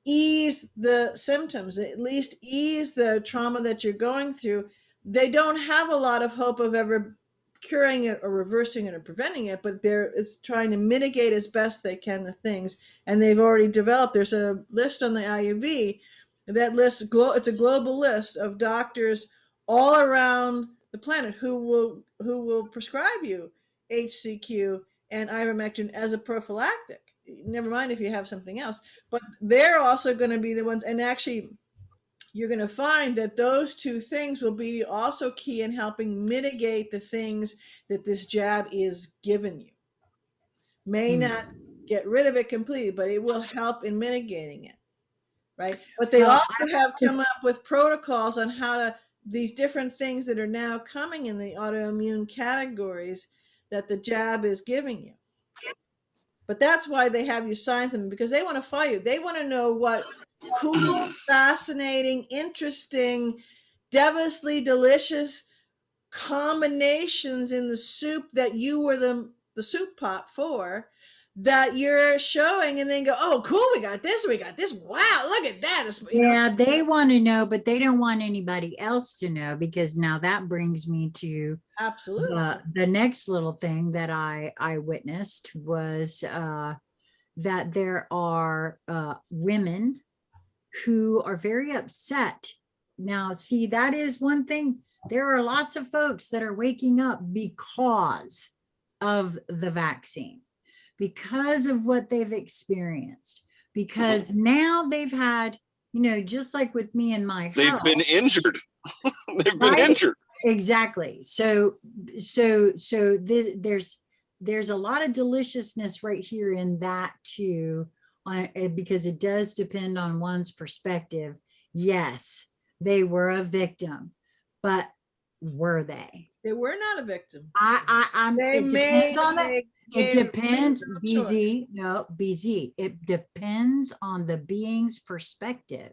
ease the symptoms, at least ease the trauma that you're going through. They don't have a lot of hope of ever curing it or reversing it or preventing it, but it's trying to mitigate as best they can the things. And they've already developed, there's a list on the IUV, that list, it's a global list of doctors all around the planet who will prescribe you HCQ and ivermectin as a prophylactic. Never mind if you have something else, but they're also going to be the ones, and actually you're going to find that those two things will be also key in helping mitigate the things that this jab is giving you. May not get rid of it completely, but it will help in mitigating it, right? But they also have come up with protocols on how to, these different things that are now coming in the autoimmune categories that the jab is giving you. But that's why they have you sign them, because they want to follow you. They want to know what cool, fascinating, interesting, deliciously delicious combinations in the soup that you were the soup pot for, that you're showing, and then go, oh, cool, we got this. Wow, look at that. Yeah, they want to know, but they don't want anybody else to know, because now that brings me to Absolutely. the next little thing that I witnessed was that there are women who are very upset. Now, see, that is one thing. There are lots of folks that are waking up because of the vaccine, because of what they've experienced, because now they've had, just like with me and my They've health, been injured. They've been right? injured. Exactly. So there's a lot of deliciousness right here in that too, because it does depend on one's perspective. Yes, they were a victim, but were they? They were not a victim. I'm. They It depends on that. It gave depends, no BZ. No, BZ. It depends on the being's perspective.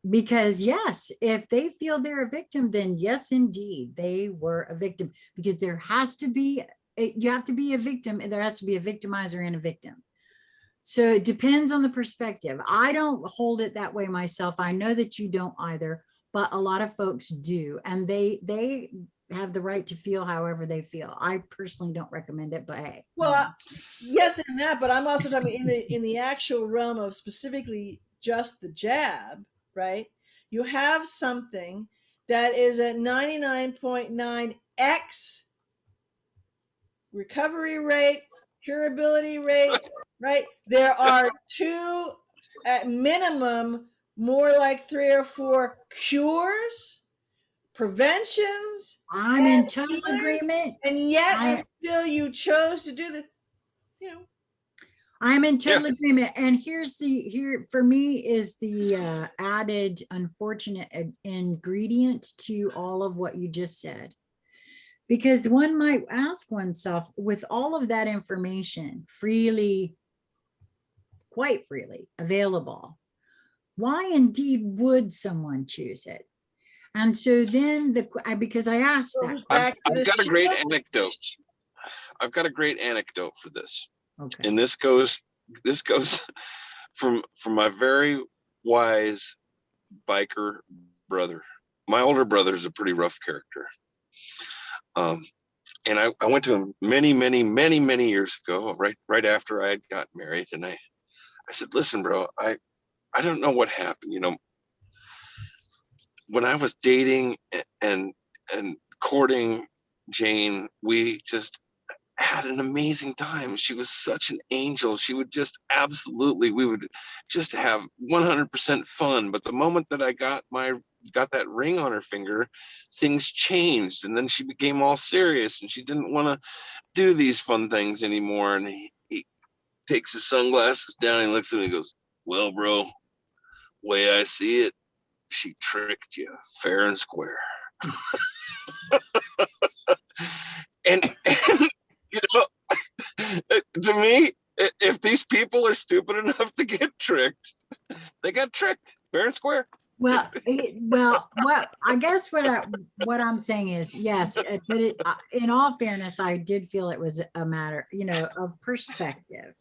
Because yes, if they feel they're a victim, then yes, indeed, they were a victim. Because there has to be, you have to be a victim, and there has to be a victimizer and a victim. So it depends on the perspective. I don't hold it that way myself. I know that you don't either, but a lot of folks do, and they have the right to feel however they feel. I personally don't recommend it, but hey. Well, yes, in that, but I'm also talking in the actual realm of specifically just the jab, right? You have something that is at 99.9x recovery rate, curability rate, right? There are two, at minimum, more like 3 or 4 cures, preventions, I'm in total agreement. and yet still you chose to do the, I'm in total agreement. And here for me is the added unfortunate ingredient to all of what you just said. Because one might ask oneself, with all of that information quite freely available, why indeed would someone choose it? And so then because I asked that. I've got a great anecdote. I've got a great anecdote for this. Okay. And this goes from my very wise biker brother. My older brother is a pretty rough character. And I went to him many years ago, right after I had gotten married. And I said, listen, bro, I don't know what happened. When I was dating and courting Jane, we just had an amazing time. She was such an angel. She would just we would just have 100% fun. But the moment that I got that ring on her finger, things changed. And then she became all serious, and she didn't want to do these fun things anymore. And he takes his sunglasses down and looks at me and goes, well, bro, way I see it, she tricked you fair and square. and to me, if these people are stupid enough to get tricked, they got tricked fair and square. Well, what I guess what I'm saying is yes, but in all fairness, I did feel it was a matter, of perspective.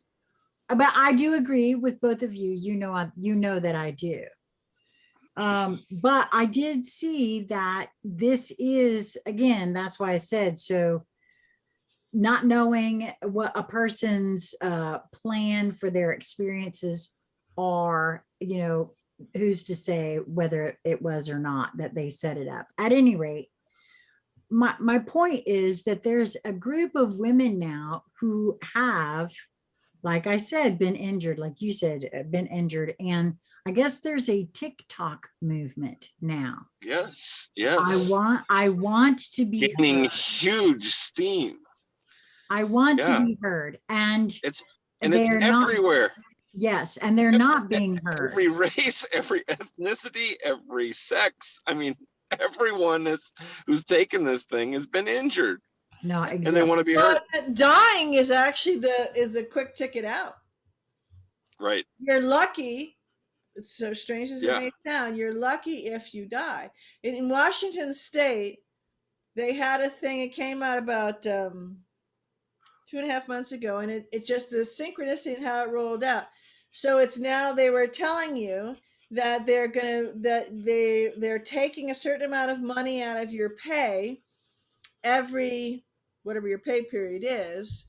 But I do agree with both of you. You know that I do. But I did see that this is, again, that's why I said so. Not knowing what a person's plan for their experiences are, who's to say whether it was or not that they set it up. At any rate, my point is that there's a group of women now who have, like I said, been injured, like you said, been injured. And I guess there's a TikTok movement now. Yes. I want to be gaining huge steam. I want to be heard, and it's everywhere. Yes, and they're not being heard. Every race, every ethnicity, every sex. I mean, everyone who's taken this thing has been injured. No, exactly. And they want to be heard. Dying is actually a quick ticket out. Right. You're lucky. It's so strange as it may sound. You're lucky if you die. In Washington State, they had a thing. It came out about 2.5 months ago, and it's just the synchronicity and how it rolled out. So it's now they were telling you that they're taking a certain amount of money out of your pay every whatever your pay period is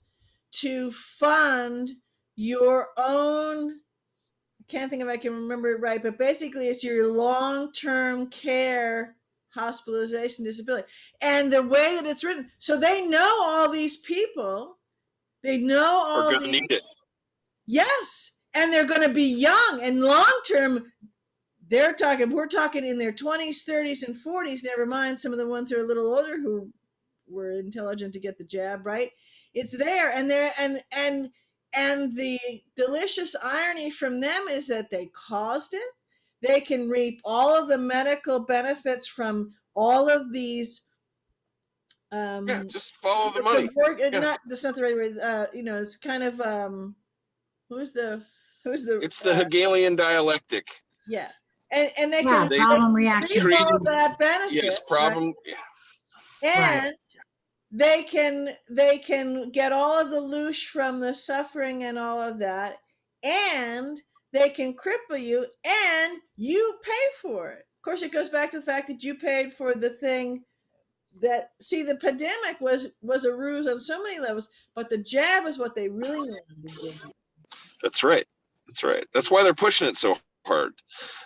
to fund your own. I can't think if I can remember it right, but basically it's your long-term care hospitalization disability. And the way that it's written, so they know all these people, they know Are all going to these, need it. yes, and they're going to be young and long-term. We're talking in their 20s, 30s, and 40s, never mind some of the ones who are a little older who were intelligent to get the jab, right? It's there, and the delicious irony from them is that they caused it. They can reap all of the medical benefits from all of these. Yeah, just follow the money. Yeah. Not that's not the right word. It's kind of who's the It's the Hegelian dialectic. yeah, and they Yeah, can problem reap reaction Treat all it- of that benefit. Yes, problem. Yeah. And they can get all of the loosh from the suffering and all of that, and they can cripple you, and you pay for it. Of course, it goes back to the fact that you paid for the thing that, see, the pandemic was a ruse on so many levels, but the jab is what they really wanted to give you. That's right. That's right. That's why they're pushing it so hard.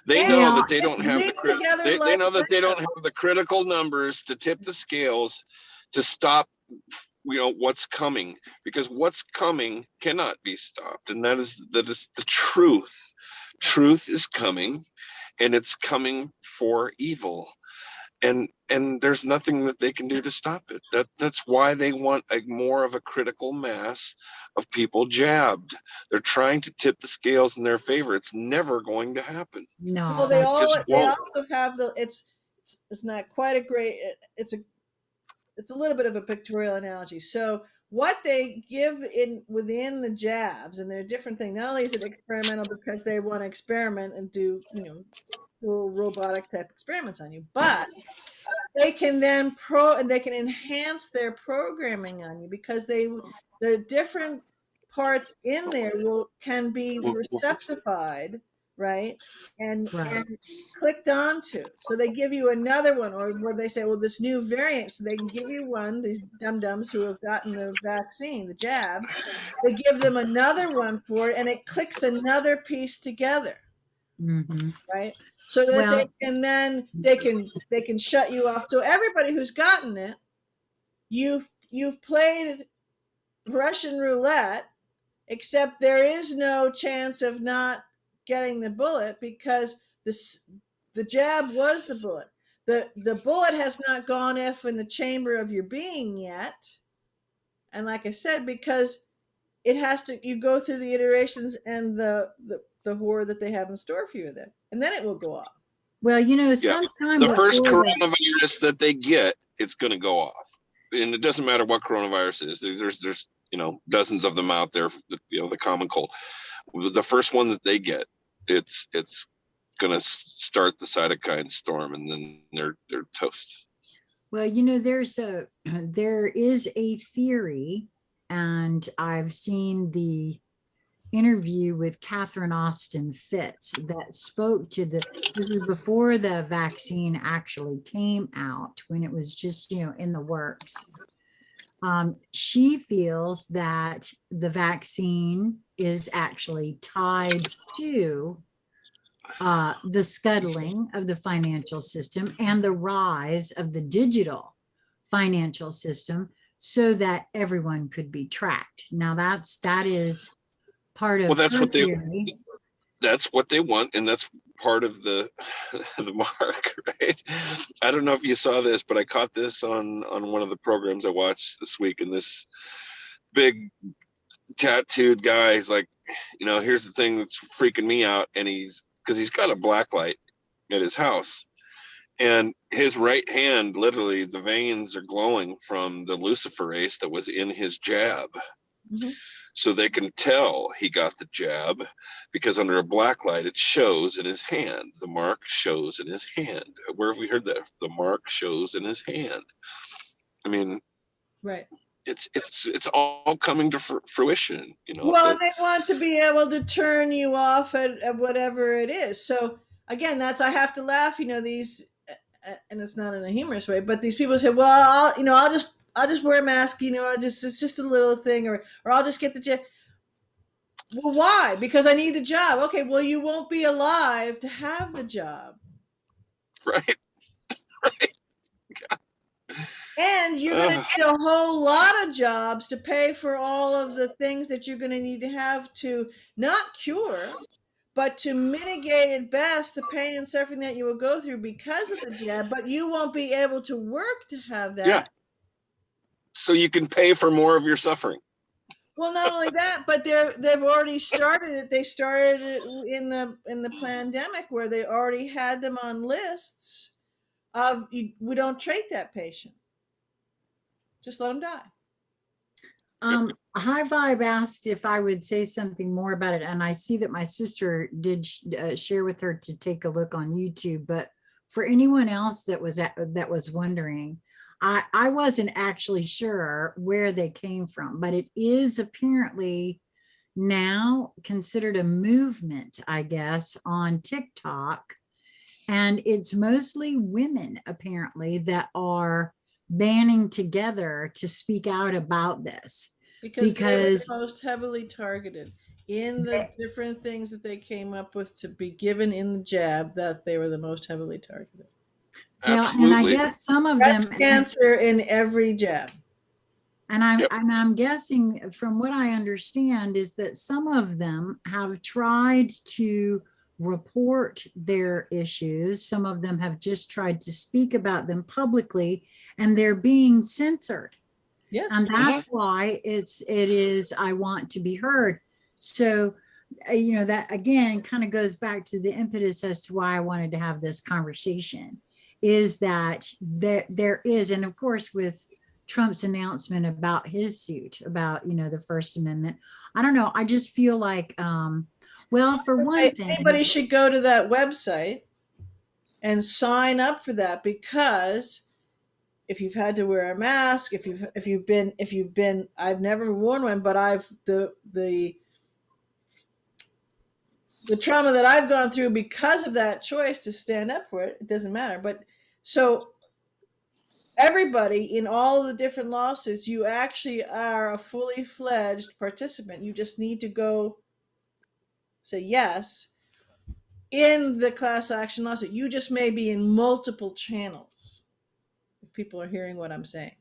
They And know that they it's don't have linked together they like know that they don't Legos. have the critical numbers to tip the scales to stop what's coming, because what's coming cannot be stopped, and that is the truth. Truth is coming, and it's coming for evil, and there's nothing that they can do to stop it. That's why they want more of a critical mass of people jabbed. They're trying to tip the scales in their favor. It's never going to happen. No, Well, that's they also have it's not quite a great, it's a little bit of a pictorial analogy. So what they give in within the jabs, and they're different things. Not only is it experimental because they want to experiment and do cool robotic type experiments on you, but they can then they can enhance their programming on you, because the different parts in there can be receptified, right, and clicked onto. So they give you another one, or what they say, well, this new variant. So they can give you one, these dum-dums who have gotten the vaccine, the jab, they give them another one for it, and it clicks another piece together, right? So that well, they can shut you off. So everybody who's gotten it, you've played Russian roulette, except there is no chance of not getting the bullet, because the jab was the bullet. The bullet has not gone off in the chamber of your being yet. And like I said, because it has to, you go through the iterations and the horror that they have in store for you then, and then it will go off. well, Yeah. sometime The first before coronavirus that they get, it's going to go off, and it doesn't matter what coronavirus is. There's dozens of them out there. The common cold. The first one that they get, it's going to start the cytokine storm, and then they're toast. well, there is a theory, and I've seen the interview with Catherine Austin Fitz that spoke to this is before the vaccine actually came out, when it was just, in the works. She feels that the vaccine is actually tied to the scuttling of the financial system and the rise of the digital financial system, so that everyone could be tracked. Now that is part of That's her what theory. that's what they want, and that's part of the mark, right? I don't know if you saw this, but I caught this on one of the programs I watched this week, and this big tattooed guy is like, here's the thing that's freaking me out, and because he's got a black light at his house, and his right hand, literally the veins are glowing from the luciferase that was in his jab. So they can tell he got the jab, because under a black light it shows in his hand. The mark shows in his hand. Where have we heard that? The mark shows in his hand. I mean, right. it's all coming to fruition, you know. Well, they want to be able to turn you off at whatever it is. So again, that's, I have to laugh. These, and it's not in a humorous way, but these people say, "Well, I'll just wear a mask. It's just a little thing, or I'll just get the job." Well, why? Because I need the job. Okay, well, you won't be alive to have the job, Right, right. and you're going to need a whole lot of jobs to pay for all of the things that you're going to need to have to not cure, but to mitigate at best the pain and suffering that you will go through because of the jab. But you won't be able to work to have that. Yeah. So you can pay for more of your suffering. Well, not only that, but they've already started it. They started it in the pandemic, where they already had them on lists of, we don't treat that patient. Just let them die. High Vibe asked if I would say something more about it, and I see that my sister did share with her to take a look on YouTube. But for anyone else that was wondering, I wasn't actually sure where they came from, but it is apparently now considered a movement, I guess, on TikTok, and it's mostly women apparently that are banding together to speak out about this, because they're the most heavily targeted in the different things that they came up with to be given in the jab, that they were the most heavily targeted. Well, and I guess some of breast them cancer in every jab. And I'm guessing, from what I understand, is that some of them have tried to report their issues. Some of them have just tried to speak about them publicly, and they're being censored. Yes. And that's why it is I want to be heard. So, that again kind of goes back to the impetus as to why I wanted to have this conversation, is that there is, and of course with Trump's announcement about his suit, about, the First Amendment, I don't know. I just feel like, well, for one thing, anybody should go to that website and sign up for that, because if you've had to wear a mask, if you've been, I've never worn one, but the trauma that I've gone through because of that choice to stand up for it, it doesn't matter. But so everybody in all the different lawsuits, you actually are a fully fledged participant. You just need to go say yes in the class action lawsuit. You just may be in multiple channels, if people are hearing what I'm saying.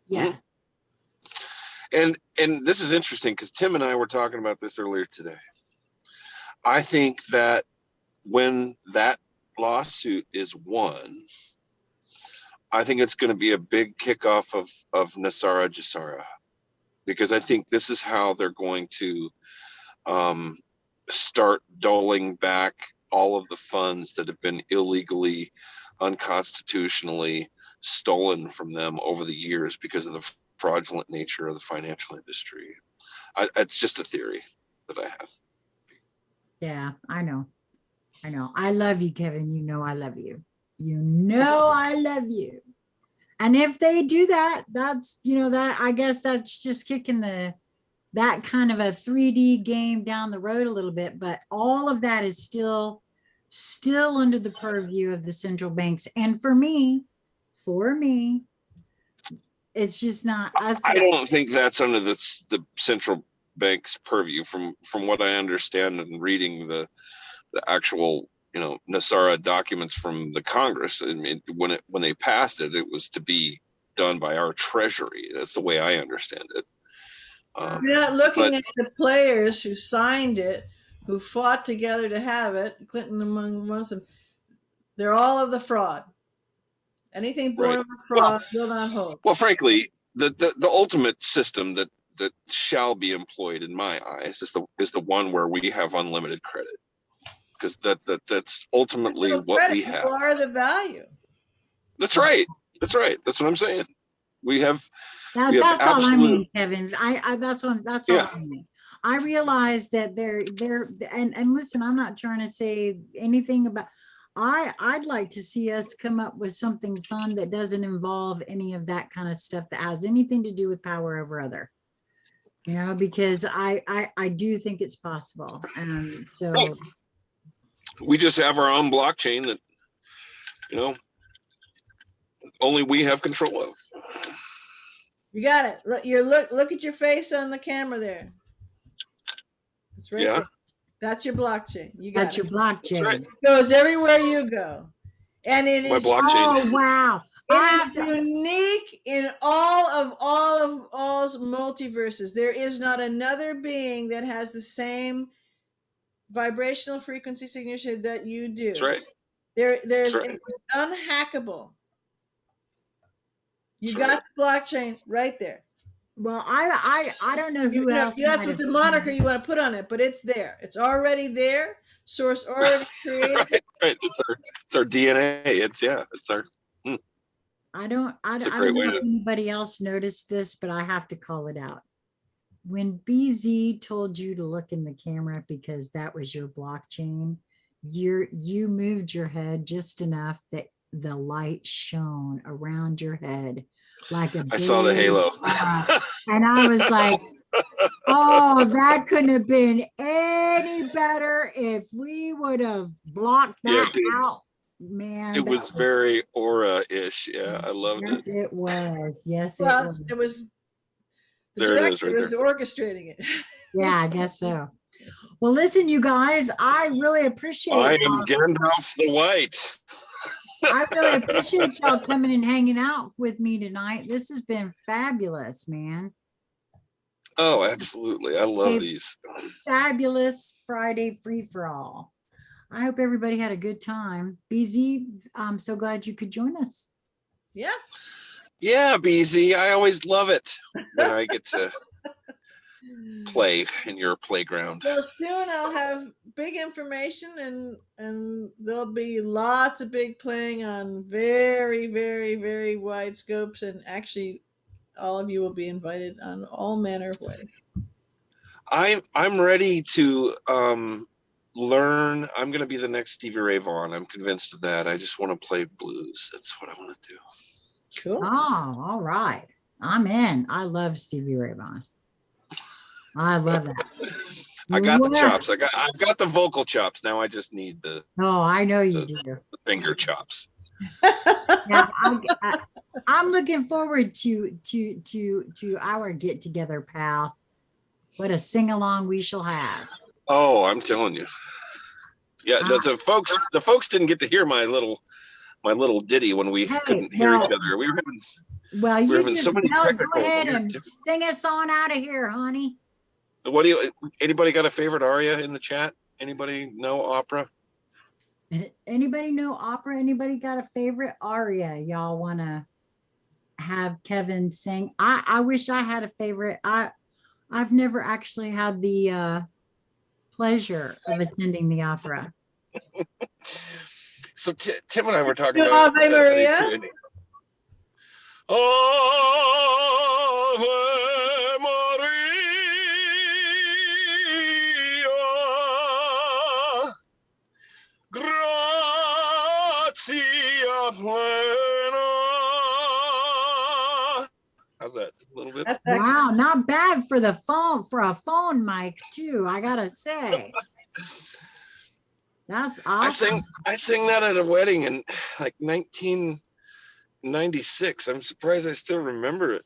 Yeah. And this is interesting, because Tim and I were talking about this earlier today. I think that when that lawsuit is won, I think it's going to be a big kickoff of Nasara Jasara, because I think this is how they're going to start doling back all of the funds that have been illegally, unconstitutionally stolen from them over the years because of the fraudulent nature of the financial industry. It's just a theory that I have. Yeah, I know. I love you, Kevin. I love you. I love you. And if they do that, that's, that, I guess that's just kicking that kind of a 3D game down the road a little bit. But all of that is still under the purview of the central banks. And for me, it's just not us. I don't think that's under the central bank's purview, from what I understand and reading the actual Nasara documents from the Congress. I mean, when they passed it, it was to be done by our Treasury. That's the way I understand it. You're not looking at the players who signed it, who fought together to have it. Clinton amongst them. They're all of the fraud. Anything born of fraud will not hold. Well, frankly, the ultimate system that shall be employed, in my eyes, is the one where we have unlimited credit, because that's ultimately what we have. You are the value. That's right. That's what I'm saying. We have. That's all I mean, Kevin. That's all I mean. I realize that they're and listen, I'm not trying to say anything about. I'd like to see us come up with something fun that doesn't involve any of that kind of stuff that has anything to do with power over other. Because I do think it's possible. And so Right. We just have our own blockchain that, only we have control of. You got it. Look at your face on the camera there. It's right there. That's your blockchain. You got that's it. your blockchain. Right. It goes everywhere you go. And it My is blockchain. Oh wow. It is unique in all's multiverses. There is not another being that has the same vibrational frequency signature that you do. That's right. There's That's right. It's unhackable. You That's got the blockchain right there. Well, I don't know who else. That's what the moniker you want to put on it, but it's there. It's already there. Source already created. Right. It's our DNA. It's our. I don't know if anybody else noticed this, but I have to call it out. When BZ told you to look in the camera because that was your blockchain, you moved your head just enough that the light shone around your head like a I saw the halo. And I was like, oh, that couldn't have been any better if we would have blocked that out. Man, It was very aura-ish. Yeah, I loved it. Yes, it was. Yes, it was. The there it is, right was there. Orchestrating it. Yeah, I guess so. Well, listen, you guys, I really appreciate. I am Gandalf the White. I really appreciate y'all coming and hanging out with me tonight. This has been fabulous, man. Oh, absolutely. I love these. Fabulous Friday free for all. I hope everybody had a good time. BZ, I'm so glad you could join us. Yeah. Yeah, BZ. I always love it when I get to play in your playground. Well, soon I'll have big information and there'll be lots of big playing on very, very, very wide scopes. And actually, all of you will be invited on all manner of ways. I'm ready to learn. I'm going to be the next Stevie Ray Vaughan. I'm convinced of that. I just want to play blues. That's what I want to do. Cool. Oh, all right. I'm in. I love Stevie Ray Vaughan. I love that. I got the chops. I've got the vocal chops. Now I just need the. Oh, I know you do. The finger chops. Now, I'm looking forward to our get together, pal. What a sing along we shall have. Oh, I'm telling you. Yeah, the folks didn't get to hear my little ditty when we couldn't hear each other. We were having so many technical. Go ahead and sing us on out of here, honey. Anybody got a favorite aria in the chat? Anybody know opera? Anybody know opera? Anybody got a favorite aria y'all want to have Kevin sing? I wish I had a favorite. I've never actually had the pleasure of attending the opera. So Tim and I were talking about Ave Maria. Ave Maria, gratia plena. How's that? A little bit. Wow, not bad for the phone, for a phone mic too, I gotta say. That's awesome. I sang that at a wedding in like 1996. I'm surprised I still remember it.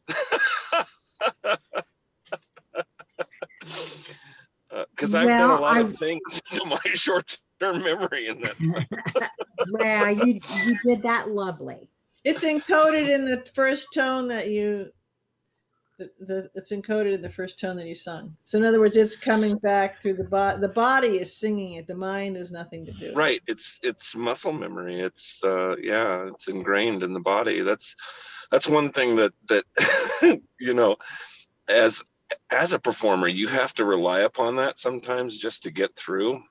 Because I've done a lot of things to my short-term memory in that time. Well, you did that lovely. It's encoded in the first tone that you. It's encoded in the first tone that you sung. So in other words, it's coming back through the body. The body is singing it. The mind has nothing to do with it. Right. It's muscle memory. It's it's ingrained in the body. That's one thing that as a performer, you have to rely upon that sometimes just to get through.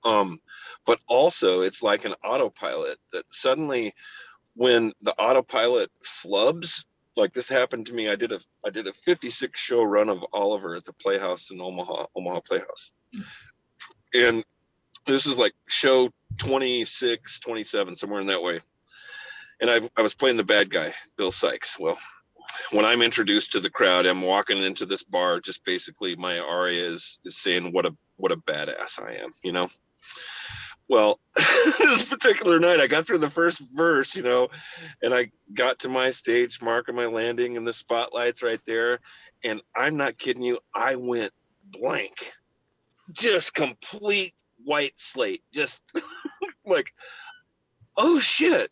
But also it's like an autopilot that suddenly when the autopilot flubs, like this happened to me. I did a 56 show run of Oliver at the Playhouse in Omaha Playhouse. And This is like show 26, 27, somewhere in that way. And I was playing the bad guy, Bill Sykes. Well, when I'm introduced to the crowd, I'm walking into this bar, just basically my aria is saying what a badass I am, you know? Well, this particular night, I got through the first verse, you know, and I got to my stage marking my landing and the spotlight's right there. And I'm not kidding you, I went blank, just complete white slate, just like, oh shit.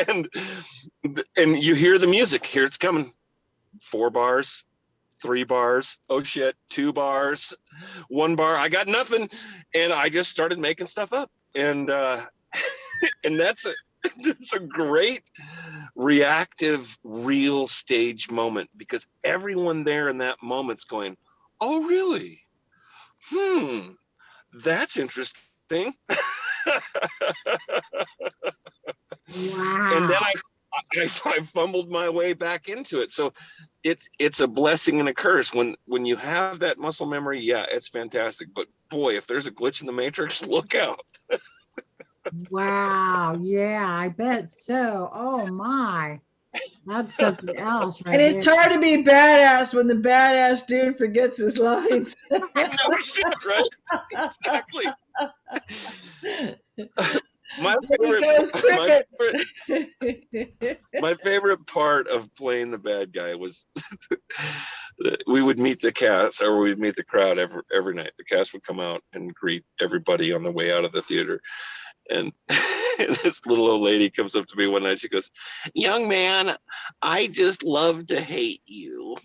and and you hear the music, here it's coming. 4 bars, 3 bars, oh shit, 2 bars, 1 bar, I got nothing. And I just started making stuff up. And and that's a great reactive real stage moment, because everyone there in that moment's going, oh really? That's interesting. Wow. And then I fumbled my way back into it. So it's a blessing and a curse when you have that muscle memory. Yeah, it's fantastic. But boy, if there's a glitch in the matrix, look out. Wow. Yeah, I bet so. Oh my. That's something else right And it's there. hard to be badass when the badass dude forgets his lines. No shit, right? Exactly. My favorite part of playing the bad guy was we would meet the cast, or we'd meet the crowd every night. The cast would come out and greet everybody on the way out of the theater. And this little old lady comes up to me one night. She goes, young man, I just love to hate you.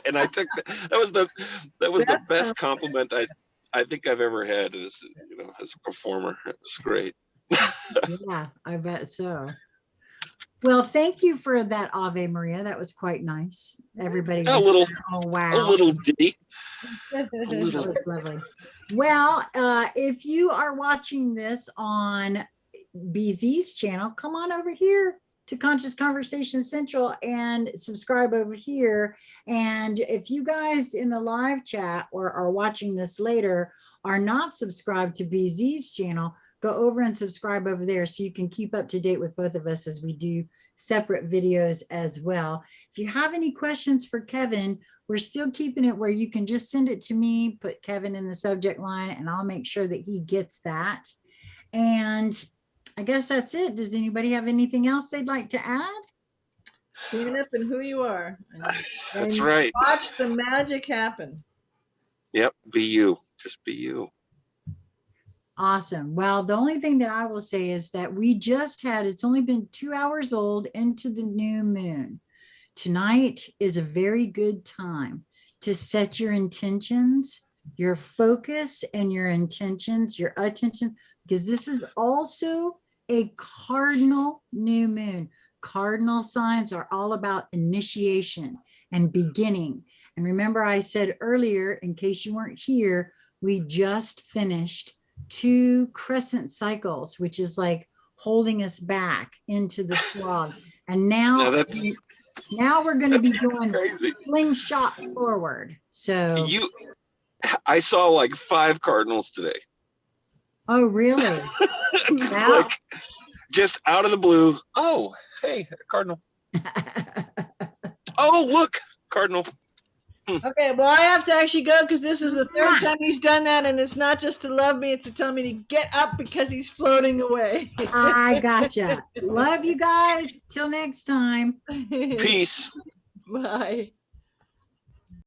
And I took that was the best compliment I think I've ever had as, you know, as a performer. It was great. Yeah, I bet so. Well, thank you for that Ave Maria. That was quite nice. Everybody A was, little, oh wow. a little ditty. That was lovely. Well, if you are watching this on BZ's channel, come on over here to Conscious Conversation Central and subscribe over here. And if you guys in the live chat or are watching this later are not subscribed to BZ's channel, go over and subscribe over there so you can keep up to date with both of us as we do separate videos as well. If you have any questions for Kevin, we're still keeping it where you can just send it to me, put Kevin in the subject line, and I'll make sure that he gets that. And I guess that's it. Does anybody have anything else they'd like to add? Stand up and who you are. That's right. Watch the magic happen. Yep, be you. Just be you. Awesome. Well, the only thing that I will say is that we just had, it's only been 2 hours old into the new moon. Tonight is a very good time to set your intentions, your focus and your intentions, your attention, because this is also a cardinal new moon. Cardinal signs are all about initiation and beginning. And remember, I said earlier, in case you weren't here, we just finished 2 crescent cycles, which is like holding us back into the slog. And now we're going to be going crazy. Slingshot forward. So I saw like 5 cardinals today. Oh, really? Like, just out of the blue. Oh, hey, cardinal. Oh, look, cardinal. Okay, well, I have to actually go because this is the 3rd time he's done that, and it's not just to love me, it's to tell me to get up because he's floating away. I gotcha. Love you guys. Till next time. Peace. Bye.